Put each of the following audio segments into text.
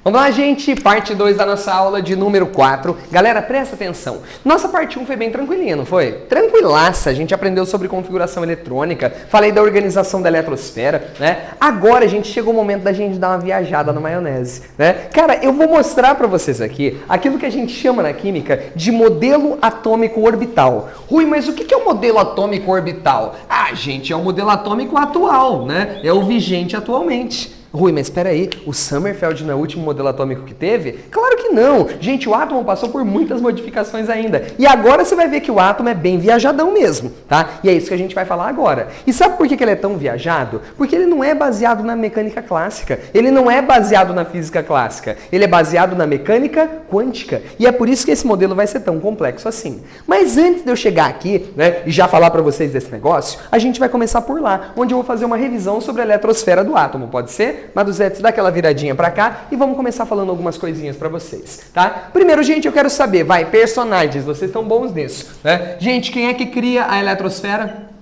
Vamos lá, gente, parte 2 da nossa aula de número 4. Galera, presta atenção. Nossa parte 1 foi bem tranquilinha, não foi? Tranquilaça, a gente aprendeu sobre configuração eletrônica, falei da organização da eletrosfera, né? Agora, gente, chegou o momento da gente dar uma viajada na maionese, né? Cara, eu vou mostrar pra vocês aqui aquilo que a gente chama na química de modelo atômico orbital. Rui, mas o que é o modelo atômico orbital? Ah, gente, é o modelo atômico atual, né? É o vigente atualmente. Rui, mas espera aí, o Sommerfeld não é o último modelo atômico que teve? Claro que não! Gente, o átomo passou por muitas modificações ainda. E agora você vai ver que o átomo é bem viajadão mesmo, tá? E é isso que a gente vai falar agora. E sabe por que ele é tão viajado? Porque ele não é baseado na mecânica clássica. Ele não é baseado na física clássica. Ele é baseado na mecânica quântica. E é por isso que esse modelo vai ser tão complexo assim. Mas antes de eu chegar aqui, né, e já falar pra vocês desse negócio, a gente vai começar por lá, onde eu vou fazer uma revisão sobre a eletrosfera do átomo, pode ser? Maduzetes, dá aquela viradinha pra cá e vamos começar falando algumas coisinhas pra vocês, tá? Primeiro, gente, eu quero saber, personagens, vocês estão bons nisso, né? Gente, quem é que cria a eletrosfera?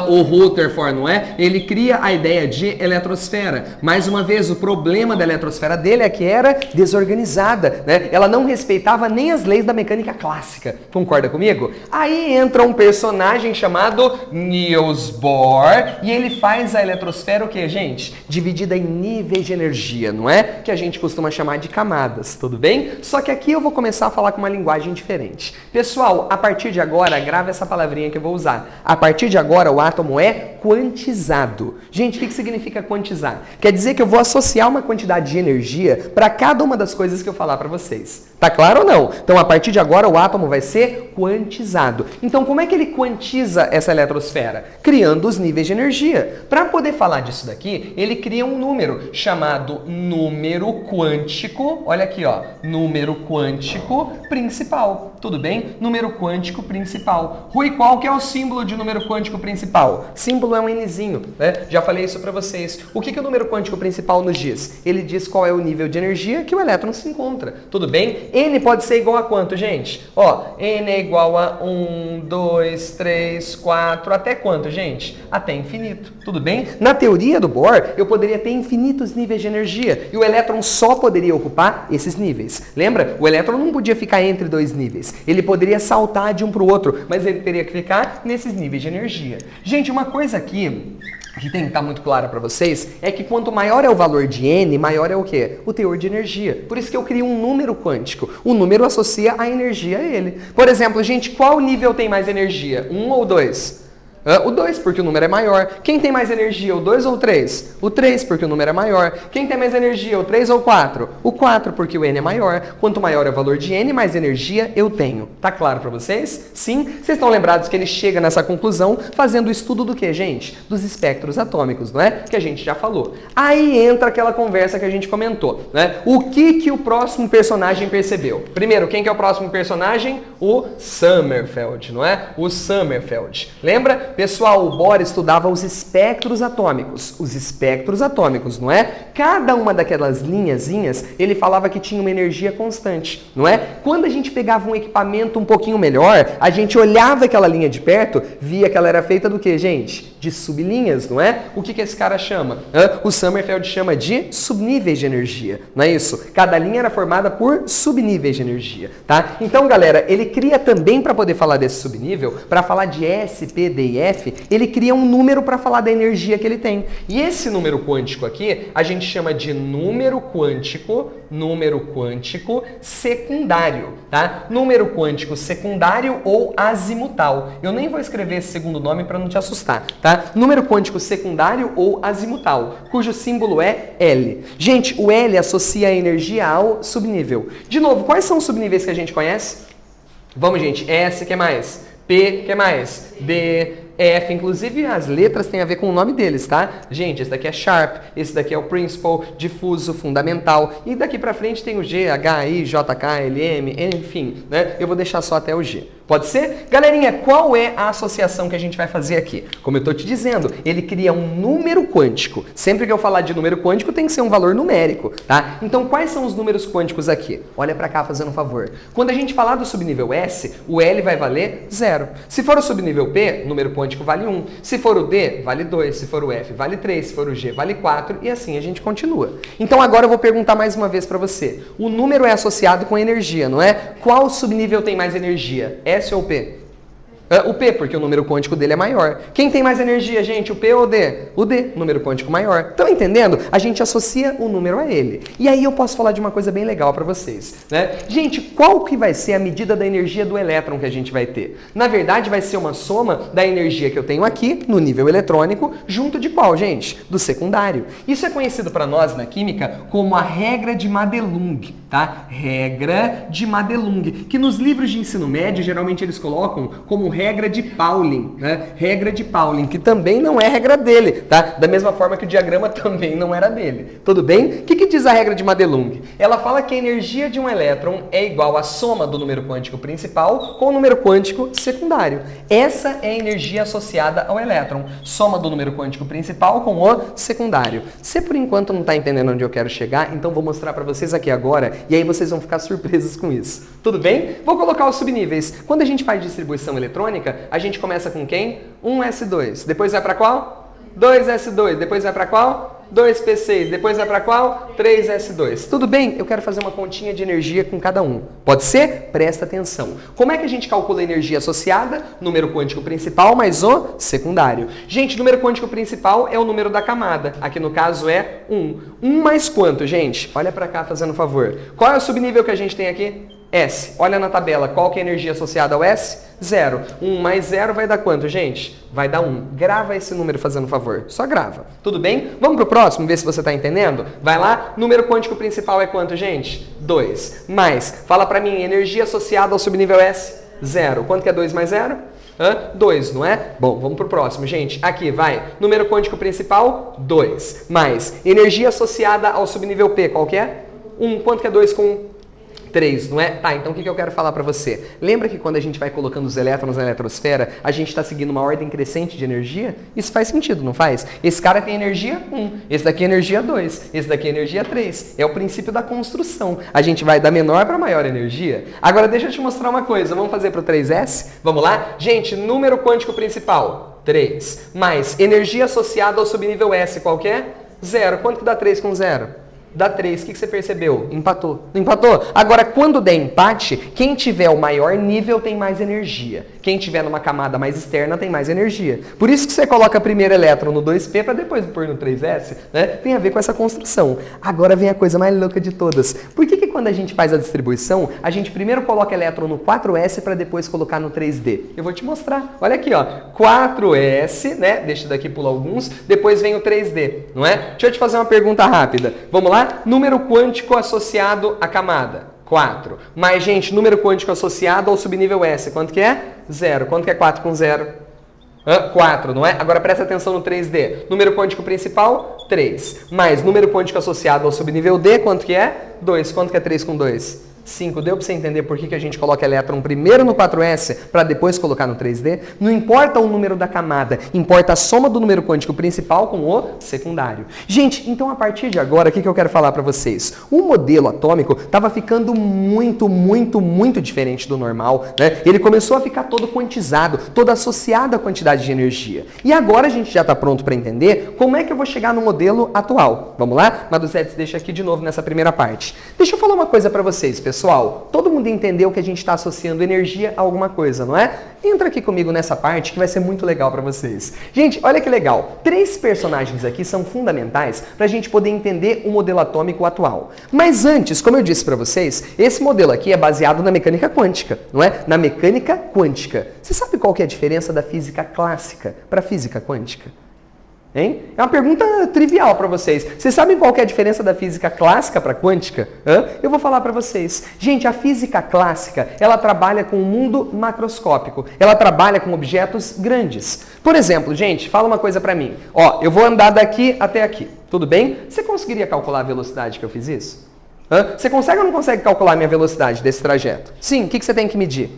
O Rutherford, não é? Ele cria a ideia de eletrosfera. Mais uma vez, o problema da eletrosfera dele é que era desorganizada, né? Ela não respeitava nem as leis da mecânica clássica. Concorda comigo? Aí entra um personagem chamado Niels Bohr e ele faz a eletrosfera o que, gente? Dividida em níveis de energia, não é? Que a gente costuma chamar de camadas, tudo bem? Só que aqui eu vou começar a falar com uma linguagem diferente. Pessoal, a partir de agora, grava essa palavrinha que eu vou usar. A partir de agora, o átomo é quantizado. Gente, o que significa quantizar? Quer dizer que eu vou associar uma quantidade de energia para cada uma das coisas que eu falar para vocês. Tá claro ou não? Então, a partir de agora, o átomo vai ser quantizado. Então, como é que ele quantiza essa eletrosfera? Criando os níveis de energia. Para poder falar disso daqui, ele cria um número chamado número quântico. Olha aqui, ó. Número quântico principal. Tudo bem? Número quântico principal. Rui, qual que é o símbolo de número quântico principal? Símbolo é um Nzinho, né? Já falei isso para vocês. O que o número quântico principal nos diz? Ele diz qual é o nível de energia que o elétron se encontra. Tudo bem? N pode ser igual a quanto, gente? Ó, N é igual a 1, 2, 3, 4, até quanto, gente? Até infinito. Tudo bem? Na teoria do Bohr, eu poderia ter infinitos níveis de energia e o elétron só poderia ocupar esses níveis. Lembra? O elétron não podia ficar entre dois níveis. Ele poderia saltar de um para o outro, mas ele teria que ficar nesses níveis de energia. Gente, uma coisa aqui que tem que estar muito clara para vocês é que quanto maior é o valor de N, maior é o quê? O teor de energia. Por isso que eu crio um número quântico. O número associa a energia a ele. Por exemplo, gente, qual nível tem mais energia? 1 ou 2? O 2, porque o número é maior. Quem tem mais energia, o 2 ou o 3? O 3, porque o número é maior. Quem tem mais energia, o 3 ou o 4? O 4, porque o N é maior. Quanto maior é o valor de N, mais energia eu tenho. Tá claro pra vocês? Sim? Vocês estão lembrados que ele chega nessa conclusão fazendo o estudo do que, gente? Dos espectros atômicos, não é? Que a gente já falou. Aí entra aquela conversa que a gente comentou, né? O que o próximo personagem percebeu? Primeiro, quem que é o próximo personagem? O Sommerfeld, não é? O Sommerfeld. Lembra? Pessoal, o Bohr estudava os espectros atômicos. Os espectros atômicos, não é? Cada uma daquelas linhazinhas, ele falava que tinha uma energia constante, não é? Quando a gente pegava um equipamento um pouquinho melhor, a gente olhava aquela linha de perto, via que ela era feita do que, gente? De sublinhas, não é? O que esse cara chama? O Sommerfeld chama de subníveis de energia, não é isso? Cada linha era formada por subníveis de energia, tá? Então, galera, ele cria também, para poder falar desse subnível, para falar de S, P, D e F, ele cria um número para falar da energia que ele tem. E esse número quântico aqui, a gente chama de número quântico secundário, tá? Número quântico secundário ou azimutal. Eu nem vou escrever esse segundo nome para não te assustar, tá? Número quântico secundário ou azimutal, cujo símbolo é L. Gente, o L associa a energia ao subnível. De novo, quais são os subníveis que a gente conhece? Vamos, gente. S, que mais? P, que mais? D, F, inclusive as letras têm a ver com o nome deles, tá? Gente, esse daqui é Sharp, esse daqui é o Principal, Difuso, Fundamental, e daqui pra frente tem o G, H, I, J, K, L, M, enfim, né? Eu vou deixar só até o G. Pode ser? Galerinha, qual é a associação que a gente vai fazer aqui? Como eu estou te dizendo, ele cria um número quântico. Sempre que eu falar de número quântico, tem que ser um valor numérico, tá? Então, quais são os números quânticos aqui? Olha para cá, fazendo um favor. Quando a gente falar do subnível S, o L vai valer 0. Se for o subnível P, o número quântico vale 1. Se for o D, vale 2. Se for o F, vale 3. Se for o G, vale 4. E assim a gente continua. Então, agora eu vou perguntar mais uma vez para você. O número é associado com energia, não é? Qual subnível tem mais energia? S ou P? O P, porque o número quântico dele é maior. Quem tem mais energia, gente? O P ou o D? O D, número quântico maior. Estão entendendo? A gente associa o número a ele. E aí eu posso falar de uma coisa bem legal para vocês, né? Gente, qual que vai ser a medida da energia do elétron que a gente vai ter? Na verdade, vai ser uma soma da energia que eu tenho aqui, no nível eletrônico, junto de qual, gente? Do secundário. Isso é conhecido para nós na química como a regra de Madelung, tá? Regra de Madelung, que nos livros de ensino médio, geralmente eles colocam como regra de Pauling, né? Regra de Pauling, que também não é regra dele, tá? Da mesma forma que o diagrama também não era dele. Tudo bem? O que diz a regra de Madelung? Ela fala que a energia de um elétron é igual à soma do número quântico principal com o número quântico secundário. Essa é a energia associada ao elétron. Soma do número quântico principal com o secundário. Você, por enquanto, não está entendendo onde eu quero chegar, então vou mostrar para vocês aqui agora e aí vocês vão ficar surpresos com isso. Tudo bem? Vou colocar os subníveis. Quando a gente faz distribuição eletrônica, a gente começa com quem? 1s2. Depois vai para qual? 2s2. Depois vai para qual? 2p6. Depois vai para qual? 3s2. Tudo bem? Eu quero fazer uma continha de energia com cada um. Pode ser? Presta atenção. Como é que a gente calcula a energia associada? Número quântico principal mais o secundário. Gente, o número quântico principal é o número da camada. Aqui no caso é 1. 1 mais quanto, gente? Olha para cá, fazendo um favor. Qual é o subnível que a gente tem aqui? S. Olha na tabela, qual que é a energia associada ao S? 0. 1 mais 0 vai dar quanto, gente? Vai dar 1. Grava esse número fazendo um favor. Só grava. Tudo bem? Vamos pro próximo, ver se você está entendendo? Vai lá. Número quântico principal é quanto, gente? 2. Mais. Fala pra mim, energia associada ao subnível S? 0. Quanto que é 2 mais 0? 2, não é? Bom, vamos pro próximo, gente. Aqui, vai. Número quântico principal? 2. Mais. Energia associada ao subnível P, qual que é? 1. Quanto que é 2 com 1? 3, não é? Tá, então o que eu quero falar para você? Lembra que quando a gente vai colocando os elétrons na eletrosfera, a gente está seguindo uma ordem crescente de energia? Isso faz sentido, não faz? Esse cara tem energia 1, esse daqui é energia 2, esse daqui é energia 3. É o princípio da construção. A gente vai da menor para maior energia. Agora deixa eu te mostrar uma coisa. Vamos fazer para o 3s? Vamos lá? Gente, número quântico principal, 3. Mais energia associada ao subnível S, qual que é? 0. Quanto que dá 3 com 0? Dá 3. O que você percebeu? Empatou. Não empatou? Agora, quando der empate, quem tiver o maior nível tem mais energia. Quem tiver numa camada mais externa tem mais energia. Por isso que você coloca primeiro elétron no 2p para depois pôr no 3s, né? Tem a ver com essa construção. Agora vem a coisa mais louca de todas. Por que quando a gente faz a distribuição, a gente primeiro coloca elétron no 4s para depois colocar no 3d? Eu vou te mostrar. Olha aqui, ó. 4s, né? Deixa daqui pular alguns. Depois vem o 3d, não é? Deixa eu te fazer uma pergunta rápida. Vamos lá? Número quântico associado à camada, 4. Mas, gente, número quântico associado ao subnível S, quanto que é? 0. Quanto que é 4 com 0? 4, não é? Agora presta atenção no 3D. Número quântico principal, 3. Mais número quântico associado ao subnível D, quanto que é? 2. Quanto que é 3 com 2? 5. Deu para você entender por que a gente coloca elétron primeiro no 4s para depois colocar no 3d? Não importa o número da camada, importa a soma do número quântico principal com o secundário. Gente, então a partir de agora, o que eu quero falar para vocês? O modelo atômico estava ficando muito diferente do normal, né? Ele começou a ficar todo quantizado, todo associado à quantidade de energia. E agora a gente já está pronto para entender como é que eu vou chegar no modelo atual. Vamos lá? Maduzetes, deixa aqui de novo nessa primeira parte. Deixa eu falar uma coisa para vocês, pessoal. Todo mundo entendeu que a gente está associando energia a alguma coisa, não é? Entra aqui comigo nessa parte que vai ser muito legal para vocês. Gente, olha que legal. 3 personagens aqui são fundamentais para a gente poder entender o modelo atômico atual. Mas antes, como eu disse para vocês, esse modelo aqui é baseado na mecânica quântica, não é? Na mecânica quântica. Você sabe qual que é a diferença da física clássica para a física quântica? Hein? É uma pergunta trivial para vocês. Vocês sabem qual que é a diferença da física clássica para a quântica? Eu vou falar para vocês. Gente, a física clássica, ela trabalha com o mundo macroscópico. Ela trabalha com objetos grandes. Por exemplo, gente, fala uma coisa para mim. Ó, eu vou andar daqui até aqui. Tudo bem? Você conseguiria calcular a velocidade que eu fiz isso? Você consegue ou não consegue calcular a minha velocidade desse trajeto? Sim, o que você tem que medir?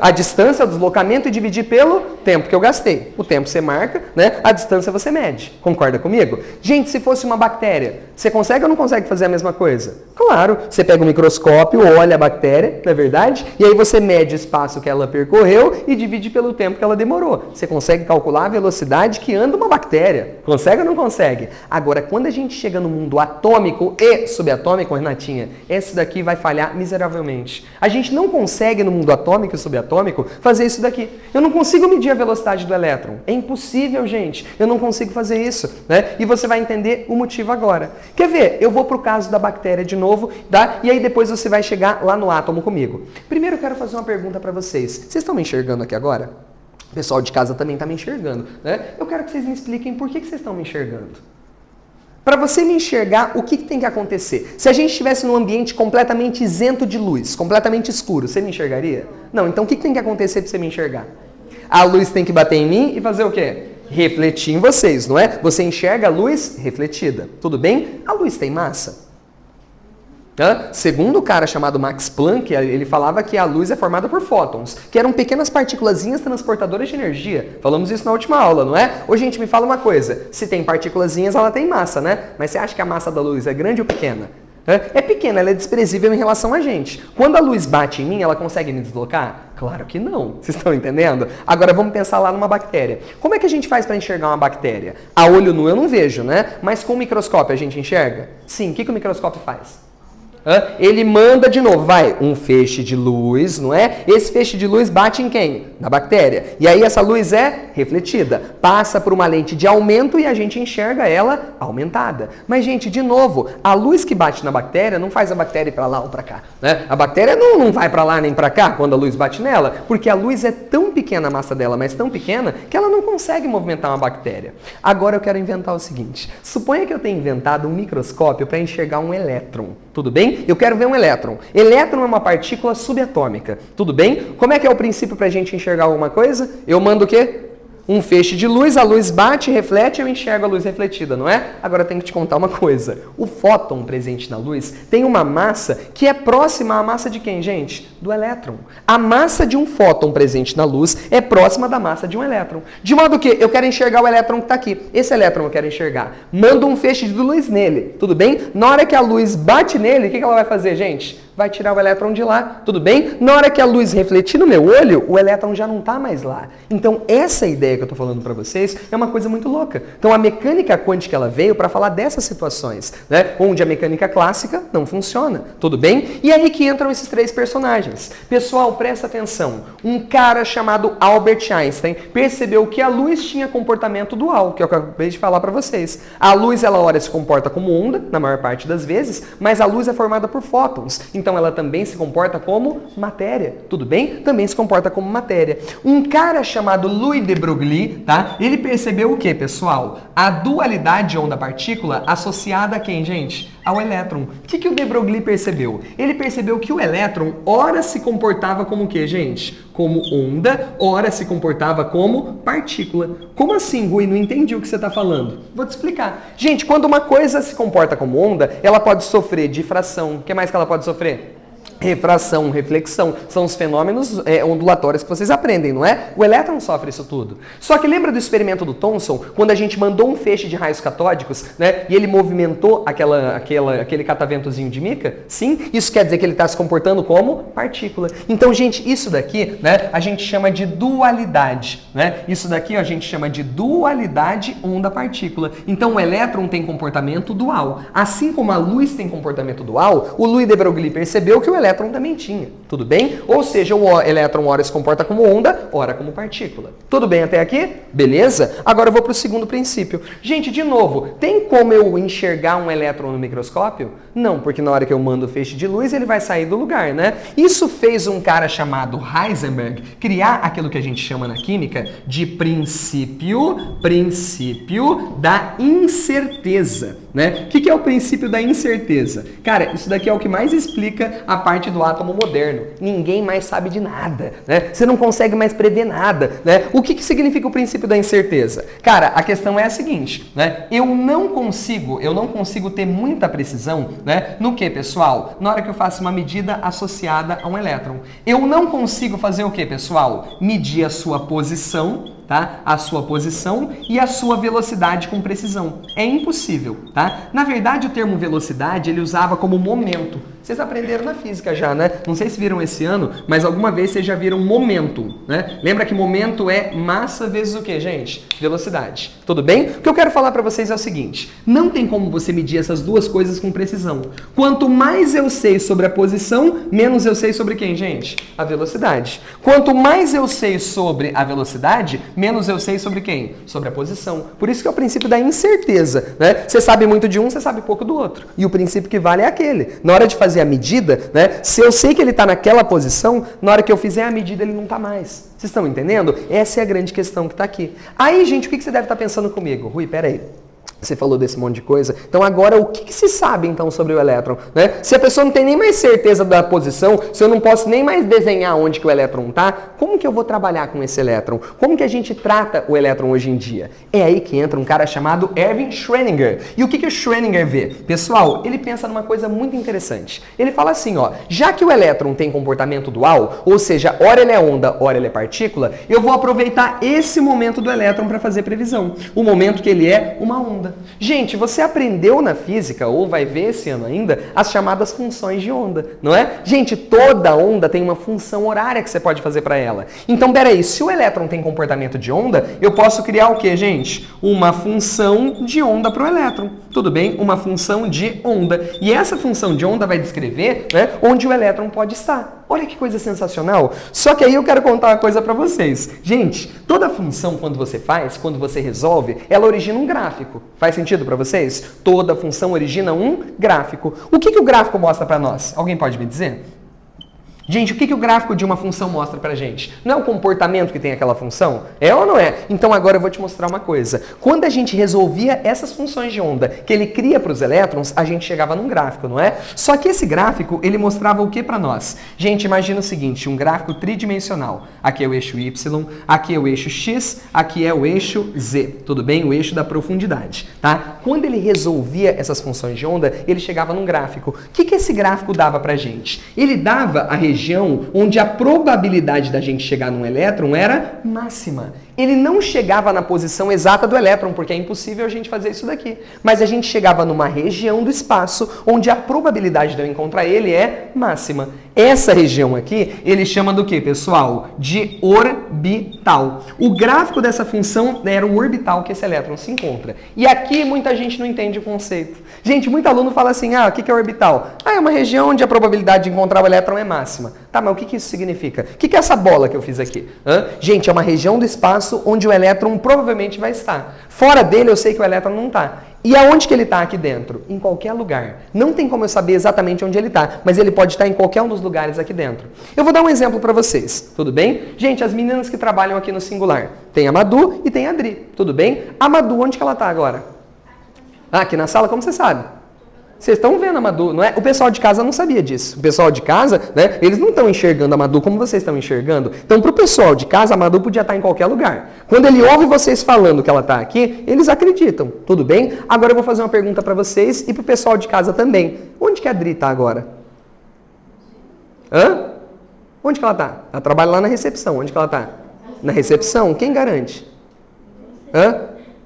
A distância, o deslocamento e dividir pelo tempo que eu gastei. O tempo você marca, né? A distância você mede. Concorda comigo? Gente, se fosse uma bactéria, você consegue ou não consegue fazer a mesma coisa? Claro, você pega o microscópio, olha a bactéria, não é verdade? E aí você mede o espaço que ela percorreu e divide pelo tempo que ela demorou. Você consegue calcular a velocidade que anda uma bactéria. Consegue ou não consegue? Agora, quando a gente chega no mundo atômico e subatômico, Renatinha, esse daqui vai falhar miseravelmente. A gente não consegue no mundo atômico e subatômico fazer isso daqui. Eu não consigo medir a velocidade do elétron. É impossível, gente. Eu não consigo fazer isso, né? E você vai entender o motivo agora. Quer ver? Eu vou pro caso da bactéria de novo, tá? E aí depois você vai chegar lá no átomo comigo. Primeiro eu quero fazer uma pergunta para vocês. Vocês estão me enxergando aqui agora? O pessoal de casa também está me enxergando, né? Eu quero que vocês me expliquem por que vocês estão me enxergando. Para você me enxergar, o que tem que acontecer? Se a gente estivesse num ambiente completamente isento de luz, completamente escuro, você me enxergaria? Não, então o que tem que acontecer para você me enxergar? A luz tem que bater em mim e fazer o quê? Refletir em vocês, não é? Você enxerga a luz refletida, tudo bem? A luz tem massa? Segundo o cara chamado Max Planck, ele falava que a luz é formada por fótons, que eram pequenas partículazinhas transportadoras de energia. Falamos isso na última aula, não é? Ô, gente, me fala uma coisa. Se tem partículazinhas, ela tem massa, né? Mas você acha que a massa da luz é grande ou pequena? É pequena, ela é desprezível em relação a gente. Quando a luz bate em mim, ela consegue me deslocar? Claro que não. Vocês estão entendendo? Agora vamos pensar lá numa bactéria. Como é que a gente faz para enxergar uma bactéria? A olho nu eu não vejo, né? Mas com o microscópio a gente enxerga? Sim. O que o microscópio faz? Ele manda de novo, vai, um feixe de luz, não é? Esse feixe de luz bate em quem? Na bactéria. E aí essa luz é refletida, passa por uma lente de aumento e a gente enxerga ela aumentada. Mas, gente, de novo, a luz que bate na bactéria não faz a bactéria ir para lá ou para cá, né? A bactéria não vai para lá nem para cá quando a luz bate nela, porque a luz é tão pequena a massa dela, mas tão pequena, que ela não consegue movimentar uma bactéria. Agora eu quero inventar o seguinte, suponha que eu tenha inventado um microscópio para enxergar um elétron, tudo bem? Eu quero ver um elétron. Elétron é uma partícula subatômica. Tudo bem? Como é que é o princípio para a gente enxergar alguma coisa? Eu mando o quê? Um feixe de luz, a luz bate, reflete, eu enxergo a luz refletida, não é? Agora eu tenho que te contar uma coisa. O fóton presente na luz tem uma massa que é próxima à massa de quem, gente? Do elétron. A massa de um fóton presente na luz é próxima da massa de um elétron. De modo que eu quero enxergar o elétron que está aqui. Esse elétron eu quero enxergar. Mando um feixe de luz nele, tudo bem? Na hora que a luz bate nele, o que ela vai fazer, gente? Vai tirar o elétron de lá, tudo bem? Na hora que a luz refletir no meu olho, o elétron já não está mais lá. Então, essa ideia que eu estou falando para vocês é uma coisa muito louca. Então, a mecânica quântica ela veio para falar dessas situações, né? Onde a mecânica clássica não funciona, tudo bem? E aí que entram esses três personagens. Pessoal, presta atenção. Um cara chamado Albert Einstein percebeu que a luz tinha comportamento dual, que eu acabei de falar para vocês. A luz, ela ora se comporta como onda, na maior parte das vezes, mas a luz é formada por fótons. Então ela também se comporta como matéria, tudo bem? Também se comporta como matéria. Um cara chamado Louis de Broglie, tá? Ele percebeu o que, pessoal? A dualidade onda-partícula associada a quem, gente? Ao elétron. O que o de Broglie percebeu? Ele percebeu que o elétron ora se comportava como o que, gente? Como onda, ora se comportava como partícula. Como assim, Rui? Não entendi o que você está falando. Vou te explicar. Gente, quando uma coisa se comporta como onda, ela pode sofrer difração. O que mais que ela pode sofrer? Refração, reflexão, são os fenômenos ondulatórios que vocês aprendem, não é? O elétron sofre isso tudo. Só que lembra do experimento do Thomson, quando a gente mandou um feixe de raios catódicos, né? E ele movimentou aquele cataventozinho de mica? Sim, isso quer dizer que ele está se comportando como partícula. Então, gente, isso daqui, né? A gente chama de dualidade, né? Isso daqui a gente chama de dualidade onda-partícula. Então, o elétron tem comportamento dual. Assim como a luz tem comportamento dual, o Louis de Broglie percebeu que o elétron também tinha, tudo bem? Ou seja, o elétron ora se comporta como onda, ora como partícula. Tudo bem até aqui? Beleza? Agora eu vou para o segundo princípio. Gente, de novo, tem como eu enxergar um elétron no microscópio? Não, porque na hora que eu mando o feixe de luz, ele vai sair do lugar, né? Isso fez um cara chamado Heisenberg criar aquilo que a gente chama na química de princípio da incerteza. né? O que é o princípio da incerteza? Cara, isso daqui é o que mais explica a parte do átomo moderno. Ninguém mais sabe de nada, né? Você não consegue mais prever nada, né? O que significa o princípio da incerteza? Cara, a questão é a seguinte, né? Eu não consigo ter muita precisão, né? No que, pessoal? Na hora que eu faço uma medida associada a um elétron. Eu não consigo fazer o que, pessoal? Medir a sua posição, tá? A sua posição e a sua velocidade com precisão. É impossível, tá? Na verdade, o termo velocidade, ele usava como momento. Vocês aprenderam na física já, né? Não sei se viram esse ano, mas alguma vez vocês já viram momento, né? Lembra que momento é massa vezes o quê, gente? Velocidade. Tudo bem? O que eu quero falar para vocês é o seguinte, não tem como você medir essas duas coisas com precisão. Quanto mais eu sei sobre a posição, menos eu sei sobre quem, gente? A velocidade. Quanto mais eu sei sobre a velocidade, menos eu sei sobre quem? Sobre a posição. Por isso que é o princípio da incerteza, né? Você sabe muito de um, você sabe pouco do outro. E o princípio que vale é aquele. Na hora de fazer a medida, né? Se eu sei que ele está naquela posição, na hora que eu fizer a medida, ele não está mais. Vocês estão entendendo? Essa é a grande questão que está aqui. Aí, gente, o que você deve estar pensando comigo? Rui, peraí. Você falou desse monte de coisa. Então agora o que se sabe então sobre o elétron? Né? Se a pessoa não tem nem mais certeza da posição, se eu não posso nem mais desenhar onde que o elétron está, como que eu vou trabalhar com esse elétron? Como que a gente trata o elétron hoje em dia? É aí que entra um cara chamado Erwin Schrödinger. E o que o Schrödinger vê? Pessoal, ele pensa numa coisa muito interessante. Ele fala assim, ó, já que o elétron tem comportamento dual, ou seja, ora ele é onda, ora ele é partícula, eu vou aproveitar esse momento do elétron para fazer previsão. O momento que ele é uma onda. Gente, você aprendeu na física, ou vai ver esse ano ainda, as chamadas funções de onda, não é? Gente, toda onda tem uma função horária que você pode fazer para ela. Então, peraí, se o elétron tem comportamento de onda, eu posso criar o quê, gente? Uma função de onda para o elétron. Tudo bem? Uma função de onda. E essa função de onda vai descrever, né, onde o elétron pode estar. Olha que coisa sensacional. Só que aí eu quero contar uma coisa para vocês. Gente, toda função quando você faz, quando você resolve, ela origina um gráfico. Faz sentido para vocês? Toda função origina um gráfico. O que o gráfico mostra para nós? Alguém pode me dizer? Gente, o que o gráfico de uma função mostra pra gente? Não é o comportamento que tem aquela função? É ou não é? Então agora eu vou te mostrar uma coisa. Quando a gente resolvia essas funções de onda que ele cria para os elétrons, a gente chegava num gráfico, não é? Só que esse gráfico, ele mostrava o que para nós? Gente, imagina o seguinte, um gráfico tridimensional. Aqui é o eixo Y, aqui é o eixo X, aqui é o eixo Z. Tudo bem? O eixo da profundidade, tá? Quando ele resolvia essas funções de onda, ele chegava num gráfico. O que esse gráfico dava pra gente? Ele dava a região onde a probabilidade da gente chegar num elétron era máxima. Ele não chegava na posição exata do elétron, porque é impossível a gente fazer isso daqui. Mas a gente chegava numa região do espaço onde a probabilidade de eu encontrar ele é máxima. Essa região aqui, ele chama do que, pessoal? De orbital. O gráfico dessa função era o orbital que esse elétron se encontra. E aqui muita gente não entende o conceito. Gente, muito aluno fala assim, o que é orbital? É uma região onde a probabilidade de encontrar o elétron é máxima. Tá, mas o que isso significa? O que é essa bola que eu fiz aqui? Gente, é uma região do espaço onde o elétron provavelmente vai estar. Fora dele eu sei que o elétron não está. E aonde que ele está aqui dentro? Em qualquer lugar. Não tem como eu saber exatamente onde ele está, mas ele pode estar em qualquer um dos lugares aqui dentro. Eu vou dar um exemplo para vocês, tudo bem? Gente, as meninas que trabalham aqui no Singular, tem a Madu e tem a Adri, tudo bem? A Madu, onde que ela está agora? Aqui na sala, como você sabe? Vocês estão vendo a Madu, não é? O pessoal de casa não sabia disso. O pessoal de casa, né, eles não estão enxergando a Madu como vocês estão enxergando. Então, para o pessoal de casa, a Madu podia estar em qualquer lugar. Quando ele ouve vocês falando que ela está aqui, eles acreditam, tudo bem? Agora eu vou fazer uma pergunta para vocês e para o pessoal de casa também. Onde que a Adri está agora? Onde que ela está? Ela trabalha lá na recepção. Onde que ela está? Na recepção? Quem garante?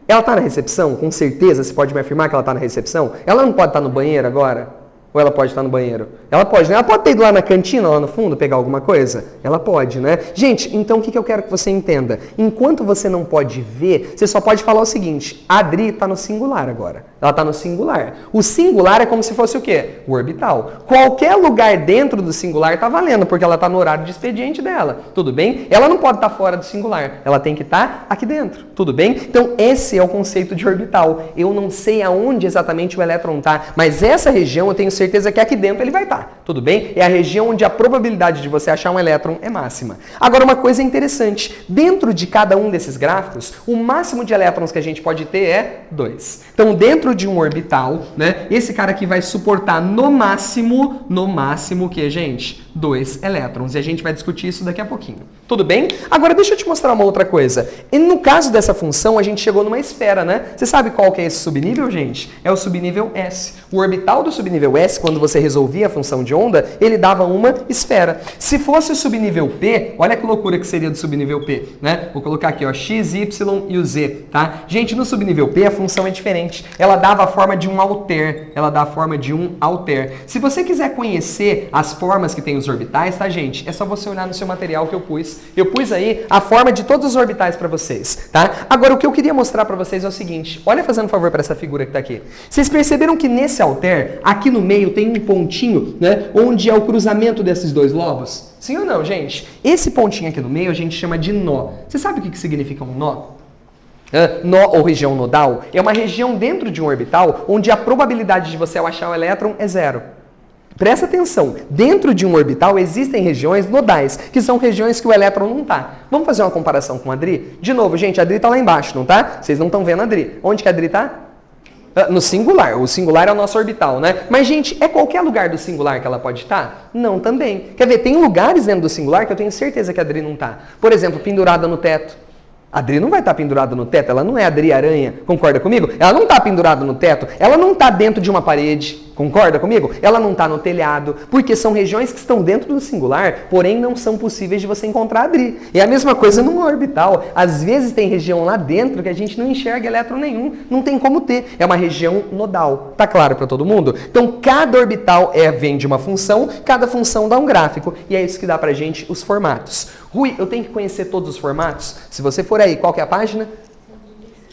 Ela está na recepção? Com certeza você pode me afirmar que ela está na recepção? Ela não pode estar no banheiro agora? Ou ela pode estar no banheiro? Ela pode, né? Ela pode ter ido lá na cantina, lá no fundo, pegar alguma coisa? Ela pode, né? Gente, então o que eu quero que você entenda? Enquanto você não pode ver, você só pode falar o seguinte, a Adri está no singular agora. Ela está no singular. O singular é como se fosse o quê? O orbital. Qualquer lugar dentro do singular está valendo, porque ela está no horário de expediente dela. Tudo bem? Ela não pode estar fora do singular. Ela tem que estar aqui dentro. Tudo bem? Então, esse é o conceito de orbital. Eu não sei aonde exatamente o elétron está, mas essa região eu tenho certeza que aqui dentro ele vai estar. Tudo bem? É a região onde a probabilidade de você achar um elétron é máxima. Agora, uma coisa interessante. Dentro de cada um desses gráficos, o máximo de elétrons que a gente pode ter é 2. Então, dentro de um orbital, né, esse cara aqui vai suportar no máximo, o que, gente? 2 elétrons. E a gente vai discutir isso daqui a pouquinho. Tudo bem? Agora, deixa eu te mostrar uma outra coisa. E no caso dessa função, a gente chegou numa esfera, né? Você sabe qual que é esse subnível, gente? É o subnível S. O orbital do subnível S, quando você resolvia a função de onda, ele dava uma esfera. Se fosse o subnível P, olha que loucura que seria do subnível P, né? Vou colocar aqui, ó, X, Y e o Z, tá? Gente, no subnível P a função é diferente. Ela dava a forma de um alter. Se você quiser conhecer as formas que tem os orbitais, tá, gente? É só você olhar no seu material que eu pus. Eu pus aí a forma de todos os orbitais para vocês, tá? Agora, o que eu queria mostrar para vocês é o seguinte. Olha fazendo um favor para essa figura que tá aqui. Vocês perceberam que nesse alter, aqui no meio tem um pontinho, né? Onde é o cruzamento desses dois lobos? Sim ou não, gente? Esse pontinho aqui no meio a gente chama de nó. Você sabe o que significa um nó? Nó ou região nodal é uma região dentro de um orbital onde a probabilidade de você achar o elétron é 0. Presta atenção, dentro de um orbital existem regiões nodais, que são regiões que o elétron não está. Vamos fazer uma comparação com a Adri? De novo, gente, a Adri está lá embaixo, não tá? Vocês não estão vendo a Adri. Onde que a Adri está? No singular. O singular é o nosso orbital, né? Mas, gente, é qualquer lugar do singular que ela pode estar? Não, também. Quer ver, tem lugares dentro do singular que eu tenho certeza que a Adri não está. Por exemplo, pendurada no teto. A Adri não vai estar pendurada no teto, ela não é a Adri Aranha, concorda comigo? Ela não está pendurada no teto, ela não está dentro de uma parede, concorda comigo? Ela não está no telhado, porque são regiões que estão dentro do singular, porém não são possíveis de você encontrar a Adri. É a mesma coisa numa orbital, às vezes tem região lá dentro que a gente não enxerga elétron nenhum, não tem como ter, é uma região nodal, tá claro para todo mundo? Então cada orbital vem de uma função, cada função dá um gráfico, e é isso que dá pra gente os formatos. Rui, eu tenho que conhecer todos os formatos? Se você for aí, qual que é a página?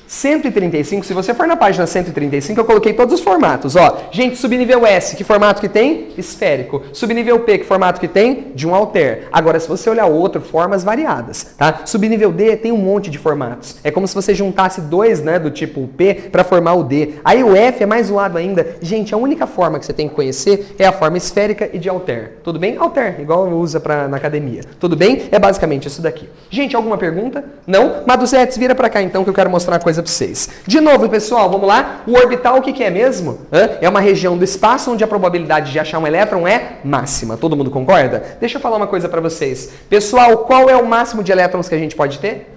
135, se você for na página 135, eu coloquei todos os formatos. Ó, gente, subnível S, que formato que tem? Esférico. Subnível P, que formato que tem? De um alter. Agora, se você olhar o outro, formas variadas, tá? Subnível D tem um monte de formatos. É como se você juntasse dois, né, do tipo P para formar o D. Aí o F é mais zoado ainda. Gente, a única forma que você tem que conhecer é a forma esférica e de alter. Tudo bem? Alter, igual usa na academia. Tudo bem? É basicamente isso daqui. Gente, alguma pergunta? Não? Maduzetes, vira para cá então que eu quero mostrar uma coisa para vocês. De novo, pessoal, vamos lá. O orbital, o que é mesmo? É uma região do espaço onde a probabilidade de achar um elétron é máxima. Todo mundo concorda? Deixa eu falar uma coisa para vocês. Pessoal, qual é o máximo de elétrons que a gente pode ter?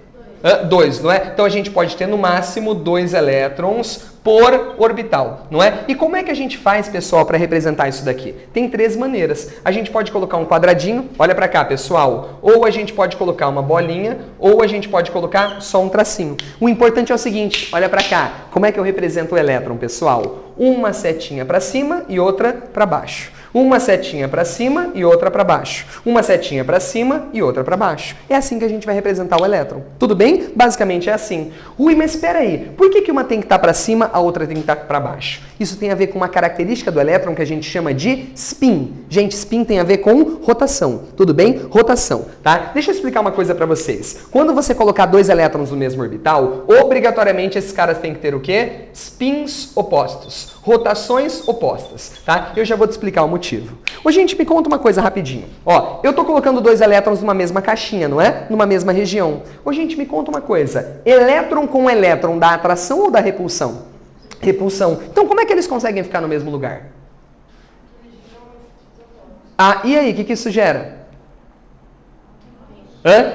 2, não é? Então a gente pode ter no máximo 2 elétrons por orbital, não é? E como é que a gente faz, pessoal, para representar isso daqui? Tem 3 maneiras. A gente pode colocar um quadradinho, olha para cá, pessoal, ou a gente pode colocar uma bolinha, ou a gente pode colocar só um tracinho. O importante é o seguinte, olha para cá, como é que eu represento o elétron, pessoal? Uma setinha para cima e outra para baixo. Uma setinha para cima e outra para baixo. Uma setinha para cima e outra para baixo. É assim que a gente vai representar o elétron. Tudo bem? Basicamente é assim. Ui, mas espera aí. Por que uma tem que estar para cima, a outra tem que estar para baixo? Isso tem a ver com uma característica do elétron que a gente chama de spin. Gente, spin tem a ver com rotação. Tudo bem? Rotação, tá? Deixa eu explicar uma coisa para vocês. Quando você colocar 2 elétrons no mesmo orbital, obrigatoriamente esses caras têm que ter o quê? Spins opostos. Rotações opostas, tá? Eu já vou te explicar o motivo. Ô, gente, me conta uma coisa rapidinho. Ó, eu tô colocando 2 elétrons numa mesma caixinha, não é? Numa mesma região. Ô, gente, me conta uma coisa. Elétron com elétron dá atração ou dá repulsão? Repulsão. Então, como é que eles conseguem ficar no mesmo lugar? Ah, e aí, o que isso gera?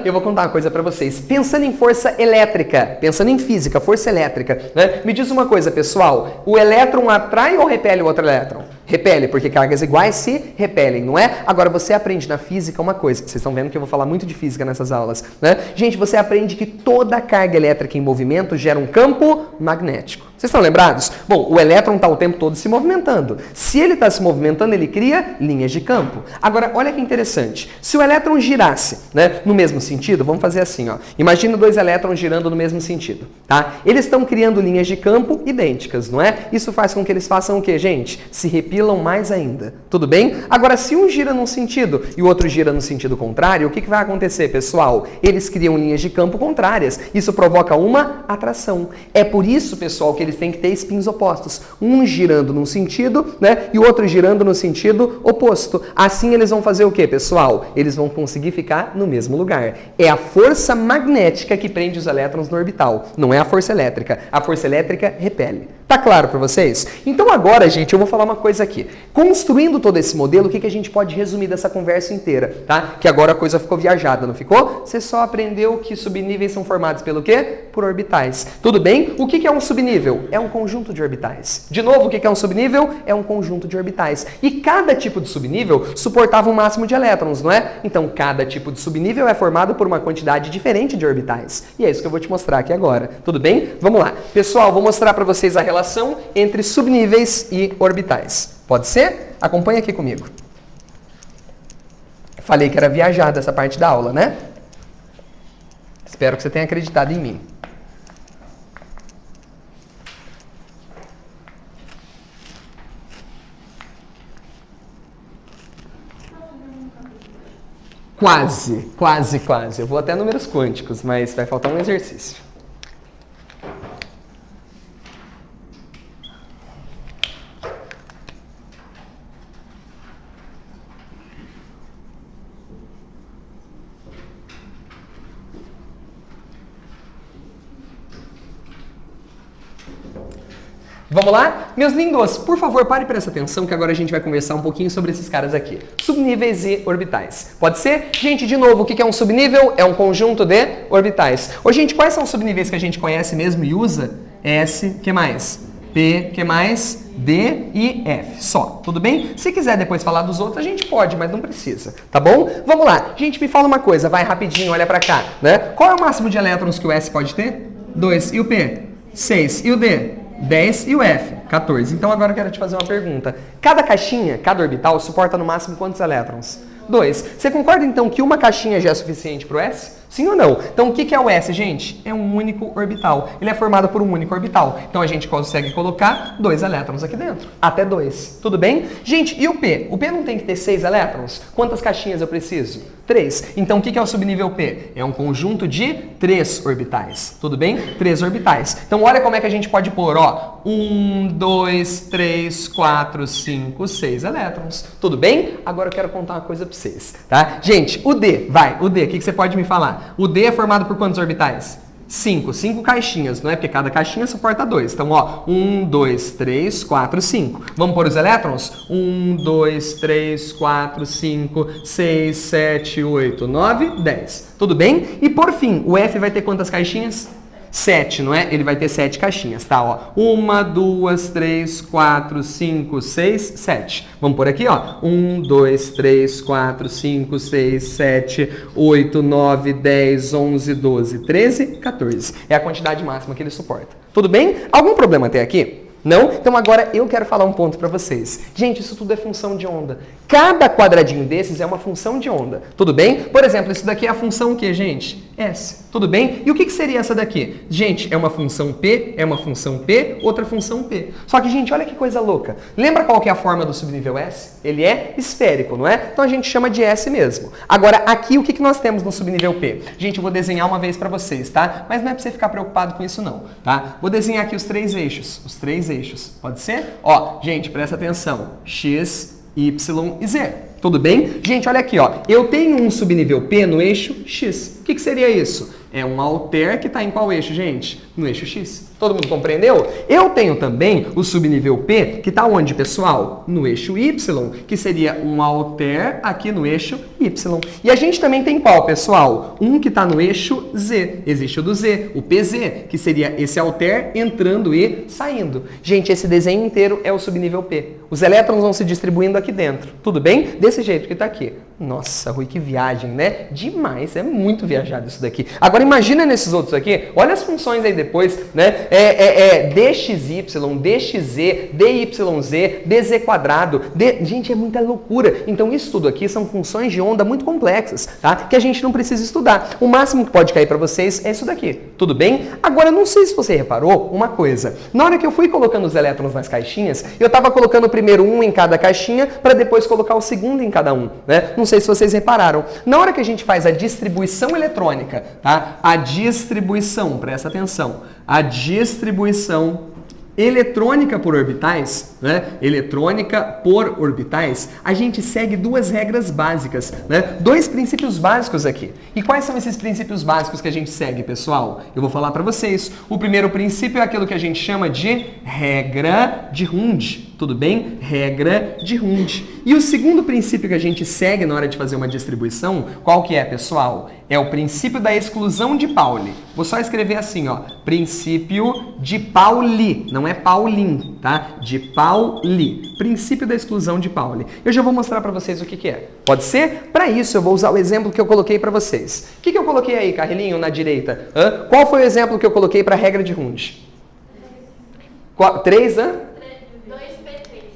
Eu vou contar uma coisa para vocês. Pensando em força elétrica, pensando em física, força elétrica, né? Me diz uma coisa, pessoal. O elétron atrai ou repele o outro elétron? Repele, porque cargas iguais se repelem, não é? Agora, você aprende na física uma coisa. Vocês estão vendo que eu vou falar muito de física nessas aulas, né? Gente, você aprende que toda carga elétrica em movimento gera um campo magnético. Vocês estão lembrados? Bom, o elétron está o tempo todo se movimentando. Se ele está se movimentando, ele cria linhas de campo. Agora, olha que interessante. Se o elétron girasse, né, no mesmo sentido, vamos fazer assim, ó. Imagina 2 elétrons girando no mesmo sentido, tá? Eles estão criando linhas de campo idênticas, não é? Isso faz com que eles façam o quê, gente? Se repilam mais ainda. Tudo bem? Agora, se um gira num sentido e o outro gira no sentido contrário, o que vai acontecer, pessoal? Eles criam linhas de campo contrárias. Isso provoca uma atração. É por isso, pessoal, que eles têm que ter spins opostos, um girando num sentido, né, e o outro girando no sentido oposto. Assim eles vão fazer o quê, pessoal? Eles vão conseguir ficar no mesmo lugar. É a força magnética que prende os elétrons no orbital, não é a força elétrica. A força elétrica repele. Tá claro para vocês? Então agora, gente, eu vou falar uma coisa aqui. Construindo todo esse modelo, o que a gente pode resumir dessa conversa inteira, tá? Que agora a coisa ficou viajada, não ficou? Você só aprendeu que subníveis são formados pelo quê? Por orbitais. Tudo bem? O que é um subnível? É um conjunto de orbitais. De novo, o que é um subnível? É um conjunto de orbitais. E cada tipo de subnível suportava um máximo de elétrons, não é? Então, cada tipo de subnível é formado por uma quantidade diferente de orbitais. E é isso que eu vou te mostrar aqui agora. Tudo bem? Vamos lá. Pessoal, vou mostrar para vocês a relação entre subníveis e orbitais. Pode ser? Acompanha aqui comigo. Falei que era viajada essa parte da aula, né? Espero que você tenha acreditado em mim. Quase, quase, quase. Eu vou até números quânticos, mas vai faltar um exercício. Vamos lá? Meus lindos, por favor, pare e preste atenção que agora a gente vai conversar um pouquinho sobre esses caras aqui. Subníveis e orbitais. Pode ser? Gente, de novo, o que é um subnível? É um conjunto de orbitais. Ô, gente, quais são os subníveis que a gente conhece mesmo e usa? S, que mais? P, que mais? D e F. Só, tudo bem? Se quiser depois falar dos outros, a gente pode, mas não precisa, tá bom? Vamos lá. Gente, me fala uma coisa, vai rapidinho, olha pra cá, né? Qual é o máximo de elétrons que o S pode ter? 2. E o P? 6. E o D? 10 e o F, 14. Então agora eu quero te fazer uma pergunta. Cada caixinha, cada orbital, suporta no máximo quantos elétrons? 2. Você concorda então que uma caixinha já é suficiente para o S? Sim ou não? Então o que é o S, gente? É um único orbital. Ele é formado por um único orbital. Então a gente consegue colocar 2 elétrons aqui dentro. Até 2. Tudo bem? Gente, e o P? O P não tem que ter 6 elétrons? Quantas caixinhas eu preciso? 3. Então o que é o subnível P? É um conjunto de 3 orbitais. Tudo bem? 3 orbitais. Então olha como é que a gente pode pôr, ó. 1, 2, 3, 4, 5, 6 elétrons. Tudo bem? Agora eu quero contar uma coisa para vocês, tá? Gente, o D, vai, o D, o que você pode me falar? O D é formado por quantos orbitais? 5. 5 caixinhas, não é? Porque cada caixinha suporta 2. Então, ó, 1, 2, 3, 4, 5. Vamos pôr os elétrons? 1, 2, 3, 4, 5, 6, 7, 8, 9, 10. Tudo bem? E por fim, o F vai ter quantas caixinhas? 7, não é? Ele vai ter 7 caixinhas, tá? Ó, 1, 2, 3, 4, 5, 6, 7. Vamos por aqui, ó. 1, 2, 3, 4, 5, 6, 7, 8, 9, 10, 11, 12, 13, 14. É a quantidade máxima que ele suporta. Tudo bem? Algum problema até aqui? Não? Então agora eu quero falar um ponto para vocês. Gente, isso tudo é função de onda. Cada quadradinho desses é uma função de onda. Tudo bem? Por exemplo, isso daqui é a função o quê, gente? S. Tudo bem? E o que seria essa daqui? Gente, é uma função P, é uma função P, outra função P. Só que, gente, olha que coisa louca. Lembra qual que é a forma do subnível S? Ele é esférico, não é? Então a gente chama de S mesmo. Agora, aqui, o que nós temos no subnível P? Gente, eu vou desenhar uma vez para vocês, tá? Mas não é para você ficar preocupado com isso não, tá? Vou desenhar aqui os 3 eixos. Os 3 eixos. Pode ser? Ó, gente, presta atenção. X, Y e Z. Tudo bem? Gente, olha aqui, ó. Eu tenho um subnível P no eixo X. O que seria isso? É um alter que está em qual eixo, gente? No eixo X. Todo mundo compreendeu? Eu tenho também o subnível P, que está onde, pessoal? No eixo Y, que seria um alter aqui no eixo Y. E a gente também tem qual, pessoal? Um que está no eixo Z. Existe o do Z, o PZ, que seria esse alter entrando e saindo. Gente, esse desenho inteiro é o subnível P. Os elétrons vão se distribuindo aqui dentro. Tudo bem? Desse jeito que está aqui. Nossa, Rui, que viagem, né? Demais, é muito viajado isso daqui. Agora imagina nesses outros aqui, olha as funções aí depois, né? dxy, dxz, dyz, dz quadrado. Gente, é muita loucura. Então isso tudo aqui são funções de onda muito complexas, tá? Que a gente não precisa estudar. O máximo que pode cair para vocês é isso daqui. Tudo bem? Agora, não sei se você reparou uma coisa. Na hora que eu fui colocando os elétrons nas caixinhas, eu estava colocando primeiro um em cada caixinha para depois colocar o segundo em cada um, né? Não sei se vocês repararam. Na hora que a gente faz a distribuição eletrônica, tá? A distribuição, presta atenção. A distribuição eletrônica por orbitais, né? Eletrônica por orbitais, a gente segue duas regras básicas, né? Dois princípios básicos aqui. E quais são esses princípios básicos que a gente segue, pessoal? Eu vou falar para vocês. O primeiro princípio é aquilo que a gente chama de regra de Hund. Tudo bem? Regra de Hund. E o segundo princípio que a gente segue na hora de fazer uma distribuição, qual que é, pessoal? É o princípio da exclusão de Pauli. Vou só escrever assim, ó. Princípio de Pauli. Não é Pauling, tá? De Pauli. Princípio da exclusão de Pauli. Eu já vou mostrar para vocês o que que é. Pode ser? Para isso, eu vou usar o exemplo que eu coloquei para vocês. O que que eu coloquei aí, Carrelinho, na direita? Qual foi o exemplo que eu coloquei para a regra de Hund? 3,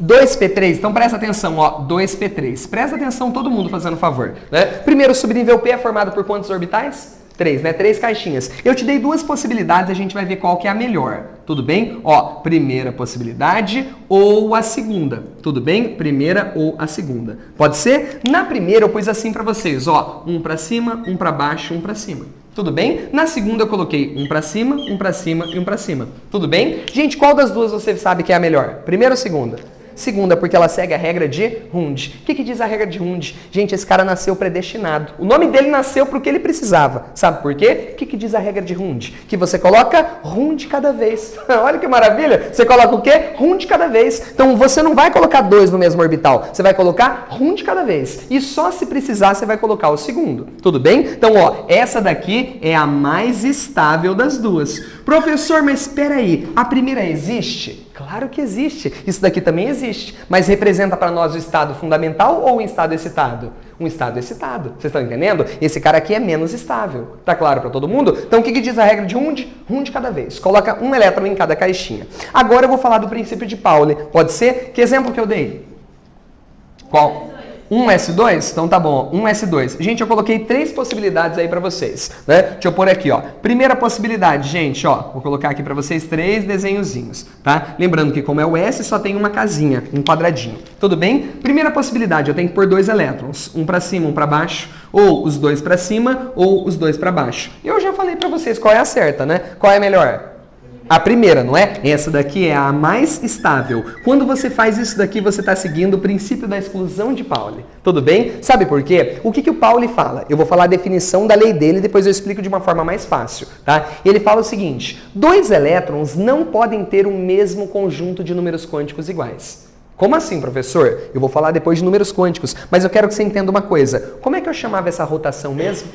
2P3. Então presta atenção, ó, 2P3. Presta atenção, todo mundo fazendo favor, né? Primeiro subnível P é formado por quantos orbitais? 3, né? 3 caixinhas. Eu te dei duas possibilidades, a gente vai ver qual que é a melhor. Tudo bem? Ó, primeira possibilidade ou a segunda. Tudo bem? Primeira ou a segunda. Pode ser? Na primeira eu pus assim pra vocês, ó, um pra cima, um pra baixo, um pra cima. Tudo bem? Na segunda eu coloquei um pra cima, um pra cima e um pra cima. Tudo bem? Gente, qual das duas você sabe que é a melhor? Primeira ou segunda? Segunda, porque ela segue a regra de Hund. O que diz a regra de Hund? Gente, esse cara nasceu predestinado. O nome dele nasceu para o que ele precisava. Sabe por quê? O que diz a regra de Hund? Que você coloca Hund cada vez. Olha que maravilha! Você coloca o quê? Hund cada vez. Então você não vai colocar 2 no mesmo orbital. Você vai colocar Hund cada vez. E só se precisar você vai colocar o segundo. Tudo bem? Então, ó, essa daqui é a mais estável das duas. Professor, mas espera aí. A primeira existe? Claro que existe. Isso daqui também existe. Mas representa para nós o estado fundamental ou um estado excitado? Um estado excitado. Vocês estão entendendo? Esse cara aqui é menos estável. Tá claro para todo mundo? Então o que diz a regra de Hund? Hund cada vez. Coloca um elétron em cada caixinha. Agora eu vou falar do princípio de Pauli. Pode ser? Que exemplo que eu dei? Qual? 1S2? Então tá bom, 1S2. Gente, eu coloquei 3 possibilidades aí pra vocês, né? Deixa eu pôr aqui, ó. Primeira possibilidade, gente, ó. Vou colocar aqui pra vocês 3 desenhozinhos, tá? Lembrando que como é o S, só tem uma casinha, um quadradinho. Tudo bem? Primeira possibilidade, eu tenho que pôr 2 elétrons. Um pra cima, um pra baixo. Ou os 2 pra cima, ou os 2 pra baixo. Eu já falei pra vocês qual é a certa, né? Qual é a melhor? A primeira, não é? Essa daqui é a mais estável. Quando você faz isso daqui, você está seguindo o princípio da exclusão de Pauli. Tudo bem? Sabe por quê? O que o Pauli fala? Eu vou falar a definição da lei dele e depois eu explico de uma forma mais fácil, tá? Ele fala o seguinte: 2 elétrons não podem ter o mesmo conjunto de números quânticos iguais. Como assim, professor? Eu vou falar depois de números quânticos, mas eu quero que você entenda uma coisa. Como é que eu chamava essa rotação mesmo?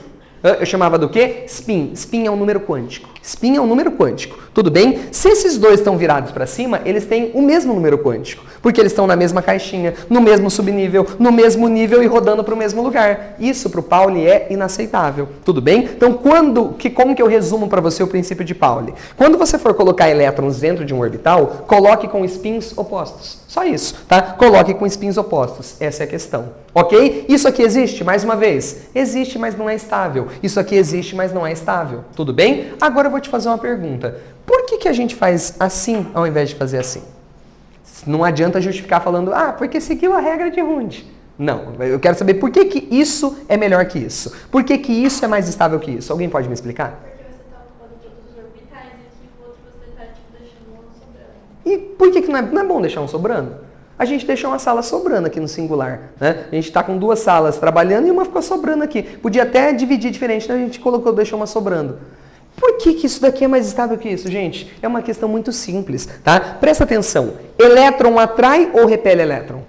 Eu chamava do quê? Spin. Spin é um número quântico. Spin é um número quântico. Tudo bem? Se esses dois estão virados para cima, eles têm o mesmo número quântico. Porque eles estão na mesma caixinha, no mesmo subnível, no mesmo nível e rodando para o mesmo lugar. Isso para o Pauli é inaceitável. Tudo bem? Então, como que eu resumo para você o princípio de Pauli? Quando você for colocar elétrons dentro de um orbital, coloque com spins opostos. Só isso, tá? Coloque com spins opostos. Essa é a questão. Ok? Isso aqui existe? Mais uma vez. Existe, mas não é estável. Isso aqui existe, mas não é estável. Tudo bem? Agora eu vou te fazer uma pergunta. Por que a gente faz assim ao invés de fazer assim? Não adianta justificar falando, porque seguiu a regra de Hund. Não, eu quero saber por que isso é melhor que isso. Por que isso é mais estável que isso? Alguém pode me explicar? Porque você está ocupando todos os orbitais e aqui o outro você está deixando um sobrando. E por que não é bom deixar um sobrando? A gente deixou uma sala sobrando aqui no singular, né? A gente está com 2 salas trabalhando e uma ficou sobrando aqui. Podia até dividir diferente, né? A gente deixou uma sobrando. Por que isso daqui é mais estável que isso, gente? É uma questão muito simples, tá? Presta atenção. Elétron atrai ou repele elétron?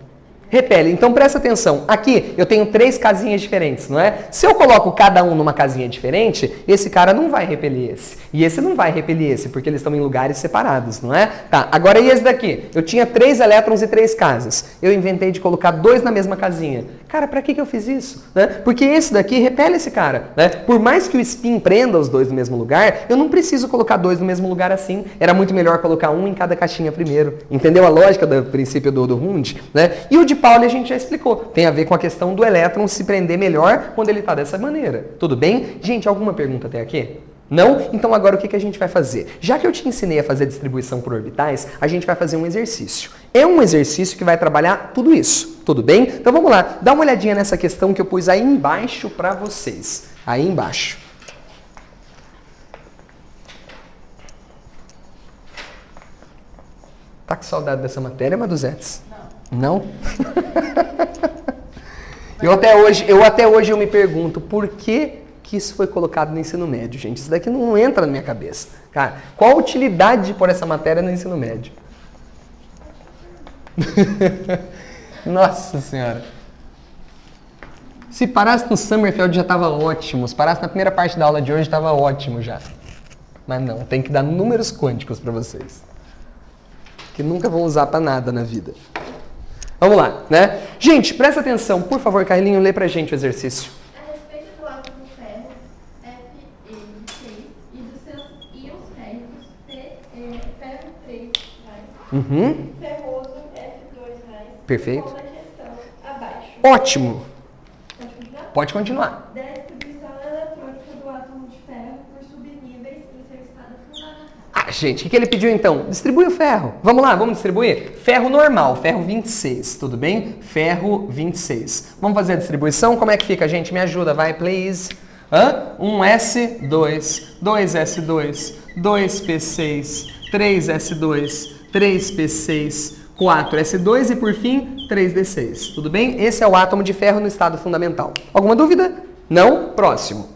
Repele. Então presta atenção. Aqui eu tenho 3 casinhas diferentes, não é? Se eu coloco cada um numa casinha diferente, esse cara não vai repelir esse. E esse não vai repelir esse, porque eles estão em lugares separados, não é? Tá, agora e esse daqui? Eu tinha 3 elétrons e 3 casas. Eu inventei de colocar 2 na mesma casinha. Cara, pra que eu fiz isso? Né? Porque esse daqui repele esse cara, né? Por mais que o spin prenda os 2 no mesmo lugar, eu não preciso colocar 2 no mesmo lugar assim. Era muito melhor colocar um em cada caixinha primeiro. Entendeu a lógica do princípio do Hund? Né? E o de Pauli a gente já explicou. Tem a ver com a questão do elétron se prender melhor quando ele está dessa maneira. Tudo bem? Gente, alguma pergunta até aqui? Não? Então agora o que a gente vai fazer? Já que eu te ensinei a fazer a distribuição por orbitais, a gente vai fazer um exercício. É um exercício que vai trabalhar tudo isso. Tudo bem? Então vamos lá. Dá uma olhadinha nessa questão que eu pus aí embaixo para vocês. Aí embaixo. Tá com saudade dessa matéria, Maduzetes? Não. Não? Eu até hoje eu me pergunto por que isso foi colocado no ensino médio, gente. Isso daqui não entra na minha cabeça. Cara, qual a utilidade de pôr essa matéria no ensino médio? Nossa Senhora. Se parasse no Summerfield já estava ótimo. Se parasse na primeira parte da aula de hoje estava ótimo já. Mas não, tem que dar números quânticos para vocês. Que nunca vão usar para nada na vida. Vamos lá, né? Gente, presta atenção. Por favor, Carlinho, lê pra gente o exercício. A respeito do átomo ferro, Fe6, e dos seus íons férricos, ferro 3+, ferroso, F2+. Perfeito. Com a questão abaixo. Ótimo. Pode continuar? Pode continuar. Da distribuição eletrônica do átomo de ferro por subníveis em seu estado fundamental. Ah, gente, o que ele pediu então? Distribui o ferro. Vamos lá, vamos distribuir? Ferro normal, ferro 26, tudo bem? Ferro 26. Vamos fazer a distribuição? Como é que fica, gente? Me ajuda, vai, please. 1S2, 2S2, 2P6, 3S2, 3P6, 4S2 e por fim 3D6. Tudo bem? Esse é o átomo de ferro no estado fundamental. Alguma dúvida? Não? Próximo.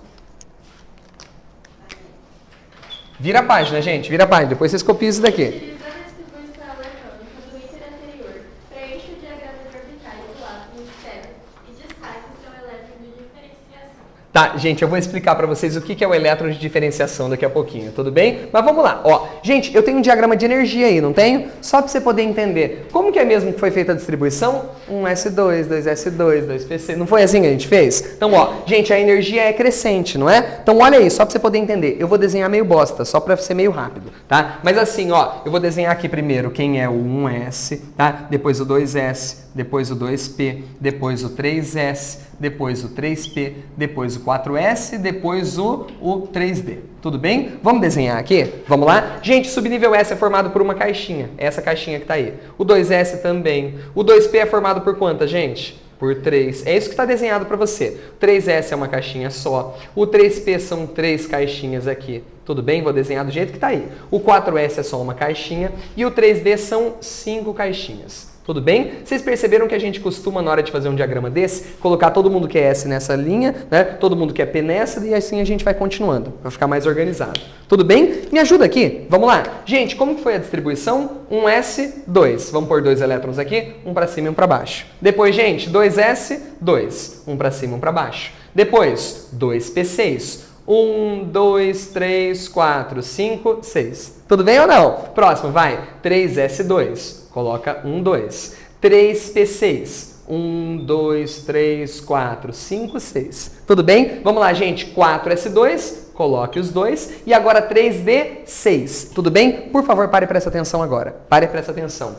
Vira a página, gente. Vira a página. Depois vocês copiam isso daqui. Utilizando a distribuição eletrônica do item anterior, preencha o diagrama de orbitais do átomo de ferro e destaque o seu elétron de diferenciação. Tá, gente, eu vou explicar para vocês o que é o elétron de diferenciação daqui a pouquinho, tudo bem? Mas vamos lá, ó. Gente, eu tenho um diagrama de energia aí, não tenho? Só para você poder entender. Como que é mesmo que foi feita a distribuição? 1S2, 2S2, 2PC. Não foi assim que a gente fez? Então, ó, gente, a energia é crescente, não é? Então, olha aí, só para você poder entender. Eu vou desenhar meio bosta, só para ser meio rápido, tá? Mas assim, ó, eu vou desenhar aqui primeiro quem é o 1S, tá? Depois o 2S, depois o 2P, depois o 3S, depois o 3P, depois o 4S, depois o 3D. Tudo bem? Vamos desenhar aqui? Vamos lá? Gente, subnível S é formado por uma caixinha. Essa caixinha que está aí. O 2S também. O 2P é formado por quantas, gente? Por 3. É isso que está desenhado para você. O 3S é uma caixinha só. O 3P são 3 caixinhas aqui. Tudo bem? Vou desenhar do jeito que está aí. O 4S é só uma caixinha. E o 3D são 5 caixinhas. Tudo bem? Vocês perceberam que a gente costuma, na hora de fazer um diagrama desse, colocar todo mundo que é S nessa linha, né? Todo mundo que é P nessa, e assim a gente vai continuando, para ficar mais organizado. Tudo bem? Me ajuda aqui? Vamos lá? Gente, como que foi a distribuição? 1S, 2. Vamos pôr 2 elétrons aqui, um para cima e um para baixo. Depois, gente, 2S, 2. Um para cima e um para baixo. Depois, 2P6. 1, 2, 3, 4, 5, 6. Tudo bem ou não? Próximo, vai. 3S2. Coloca 1, 2. 3P6. 1, 2, 3, 4, 5, 6. Tudo bem? Vamos lá, gente. 4S2. Coloque os dois. E agora 3D6. Tudo bem? Por favor, pare e preste atenção agora. Pare e preste atenção.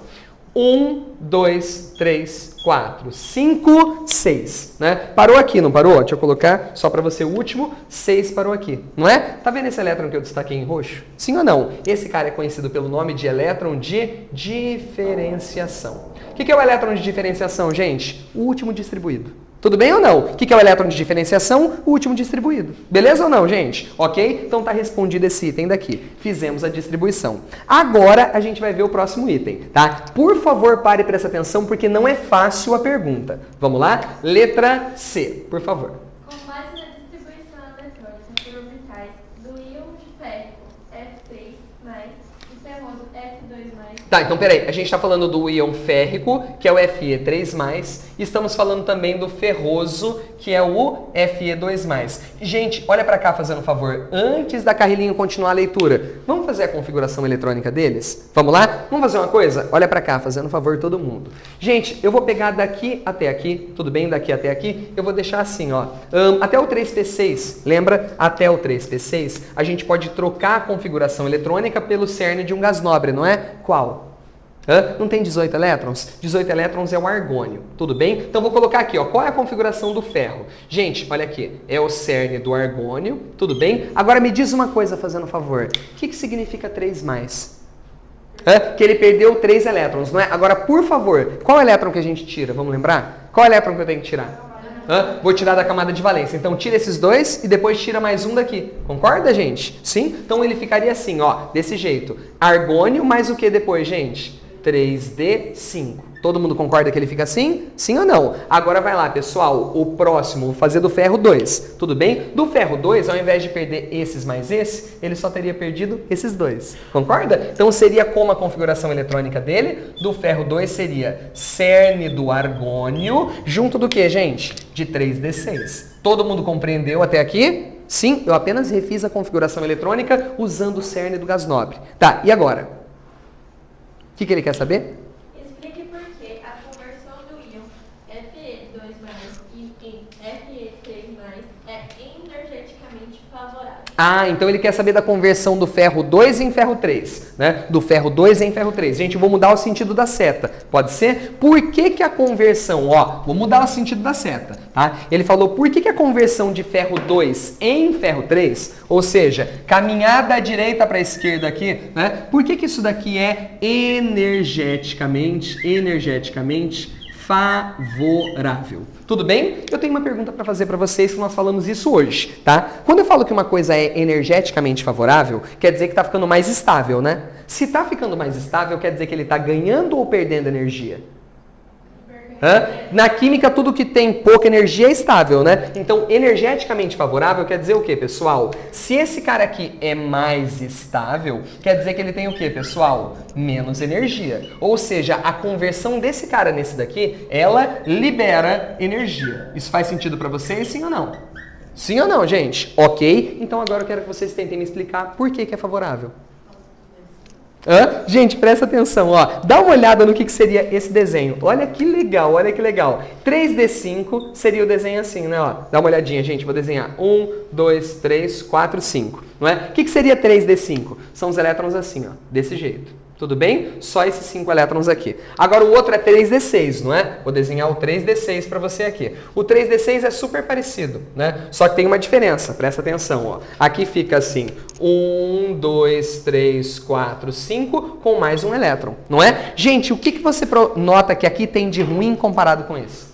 1, 2, 3, 4, 5, 6, né? Parou aqui, não parou? Deixa eu colocar só para você o último. 6 parou aqui, não é? Tá vendo esse elétron que eu destaquei em roxo? Sim ou não? Esse cara é conhecido pelo nome de elétron de diferenciação. O que é o elétron de diferenciação, gente? O último distribuído. Tudo bem ou não? O que é o elétron de diferenciação? O último distribuído. Beleza ou não, gente? Ok? Então tá respondido esse item daqui. Fizemos a distribuição. Agora a gente vai ver o próximo item, tá? Por favor, pare e preste atenção, porque não é fácil a pergunta. Vamos lá? Letra C, por favor. Com base na distribuição eletrônica por orbitais do íon férrico F3+, e ferroso F2+. Tá, então peraí, a gente está falando do íon férrico, que é o Fe3+, e estamos falando também do ferroso, que é o Fe2+. Gente, olha para cá fazendo um favor, antes da Carlinho continuar a leitura, vamos fazer a configuração eletrônica deles? Vamos lá? Vamos fazer uma coisa? Olha para cá, fazendo um favor todo mundo. Gente, eu vou pegar daqui até aqui, tudo bem? Daqui até aqui, eu vou deixar assim, ó, até o 3P6, lembra? Até o 3P6, a gente pode trocar a configuração eletrônica pelo cerne de um gás nobre, não é? Qual? Não tem 18 elétrons? 18 elétrons é o argônio, tudo bem? Então vou colocar aqui, ó, qual é a configuração do ferro? Gente, olha aqui, é o cerne do argônio, tudo bem? Agora me diz uma coisa, fazendo um favor, o que significa 3+? Que ele perdeu 3 elétrons, não é? Agora, por favor, qual elétron que a gente tira? Vamos lembrar? Qual elétron que eu tenho que tirar? Vou tirar da camada de valência. Então tira esses dois e depois tira mais um daqui. Concorda, gente? Sim? Então ele ficaria assim, ó, desse jeito. Argônio mais o que depois, gente? 3D5. Todo mundo concorda que ele fica assim? Sim ou não? Agora vai lá, pessoal. O próximo, vou fazer do ferro 2. Tudo bem? Do ferro 2, ao invés de perder esses mais esse, ele só teria perdido esses dois. Concorda? Então seria como a configuração eletrônica dele? Do ferro 2 seria cerne do argônio, junto do que, gente? De 3D6. Todo mundo compreendeu até aqui? Sim, eu apenas refiz a configuração eletrônica usando o cerne do gás nobre. Tá, e agora? O que ele quer saber? Explique por que a conversão do íon Fe2+ e Fe3+ é energeticamente favorável. Ah, então ele quer saber da conversão do ferro 2 em ferro 3, né? Do ferro 2 em ferro 3. Gente, eu vou mudar o sentido da seta. Pode ser? Por que a conversão, ó, vou mudar o sentido da seta, tá? Ele falou por que a conversão de ferro 2 em ferro 3, ou seja, caminhar da direita para a esquerda aqui, né? Por que isso daqui é energeticamente favorável? Tudo bem? Eu tenho uma pergunta para fazer para vocês que nós falamos isso hoje, tá? Quando eu falo que uma coisa é energeticamente favorável, quer dizer que está ficando mais estável, né? Se está ficando mais estável, quer dizer que ele está ganhando ou perdendo energia? Na química, tudo que tem pouca energia é estável, né? Então, energeticamente favorável quer dizer o quê, pessoal? Se esse cara aqui é mais estável, quer dizer que ele tem o quê, pessoal? Menos energia. Ou seja, a conversão desse cara nesse daqui, ela libera energia. Isso faz sentido para vocês, sim ou não? Sim ou não, gente? Ok? Então, agora eu quero que vocês tentem me explicar por que é favorável. Gente, presta atenção, ó. Dá uma olhada no que seria esse desenho. Olha que legal, olha que legal. 3D5 seria o desenho assim, né? Ó, dá uma olhadinha, gente. Vou desenhar 1, 2, 3, 4, 5. Não é? O que seria 3D5? São os elétrons assim, ó, desse jeito. Tudo bem? Só esses 5 elétrons aqui. Agora o outro é 3D6, não é? Vou desenhar o 3D6 para você aqui. O 3D6 é super parecido, né? Só que tem uma diferença, presta atenção, ó. Aqui fica assim, 1, 2, 3, 4, 5, com mais um elétron, não é? Gente, o que você nota que aqui tem de ruim comparado com esse?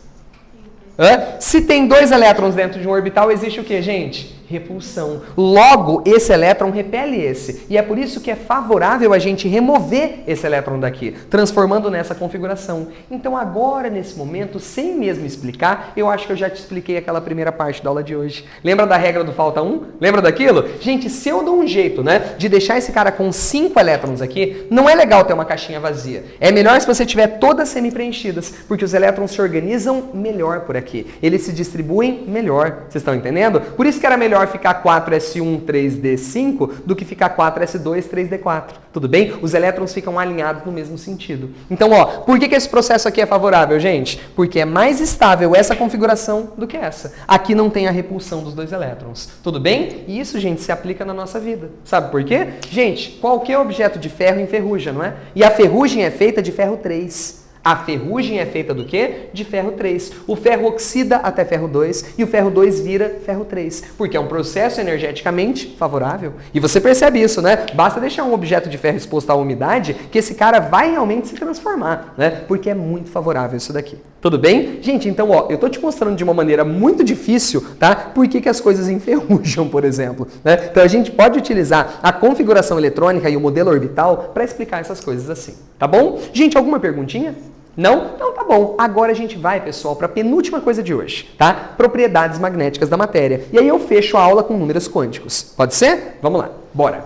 Se tem 2 elétrons dentro de um orbital, existe o que, gente? Repulsão. Logo, esse elétron repele esse. E é por isso que é favorável a gente remover esse elétron daqui, transformando nessa configuração. Então agora, nesse momento, sem mesmo explicar, eu acho que eu já te expliquei aquela primeira parte da aula de hoje. Lembra da regra do falta 1? Lembra daquilo? Gente, se eu dou um jeito, né, de deixar esse cara com 5 elétrons aqui, não é legal ter uma caixinha vazia. É melhor se você tiver todas semi-preenchidas, porque os elétrons se organizam melhor por aqui. Eles se distribuem melhor. Vocês estão entendendo? Por isso que era melhor ficar 4s1 3d5 do que ficar 4s2 3d4. Tudo bem? Os elétrons ficam alinhados no mesmo sentido. Então, ó, por que esse processo aqui é favorável, gente? Porque é mais estável essa configuração do que essa. Aqui não tem a repulsão dos 2 elétrons. Tudo bem? E isso, gente, se aplica na nossa vida. Sabe por quê? Gente, qualquer objeto de ferro enferruja, não é? E a ferrugem é feita de ferro 3. A ferrugem é feita do quê? De ferro 3. O ferro oxida até ferro 2 e o ferro 2 vira ferro 3. Porque é um processo energeticamente favorável. E você percebe isso, né? Basta deixar um objeto de ferro exposto à umidade que esse cara vai realmente se transformar, né? Porque é muito favorável isso daqui. Tudo bem? Gente, então, ó, eu tô te mostrando de uma maneira muito difícil, tá? Por que as coisas enferrujam, por exemplo, né? Então a gente pode utilizar a configuração eletrônica e o modelo orbital para explicar essas coisas assim, tá bom? Gente, alguma perguntinha? Não? Então tá bom. Agora a gente vai, pessoal, para a penúltima coisa de hoje, tá? Propriedades magnéticas da matéria. E aí eu fecho a aula com números quânticos. Pode ser? Vamos lá. Bora.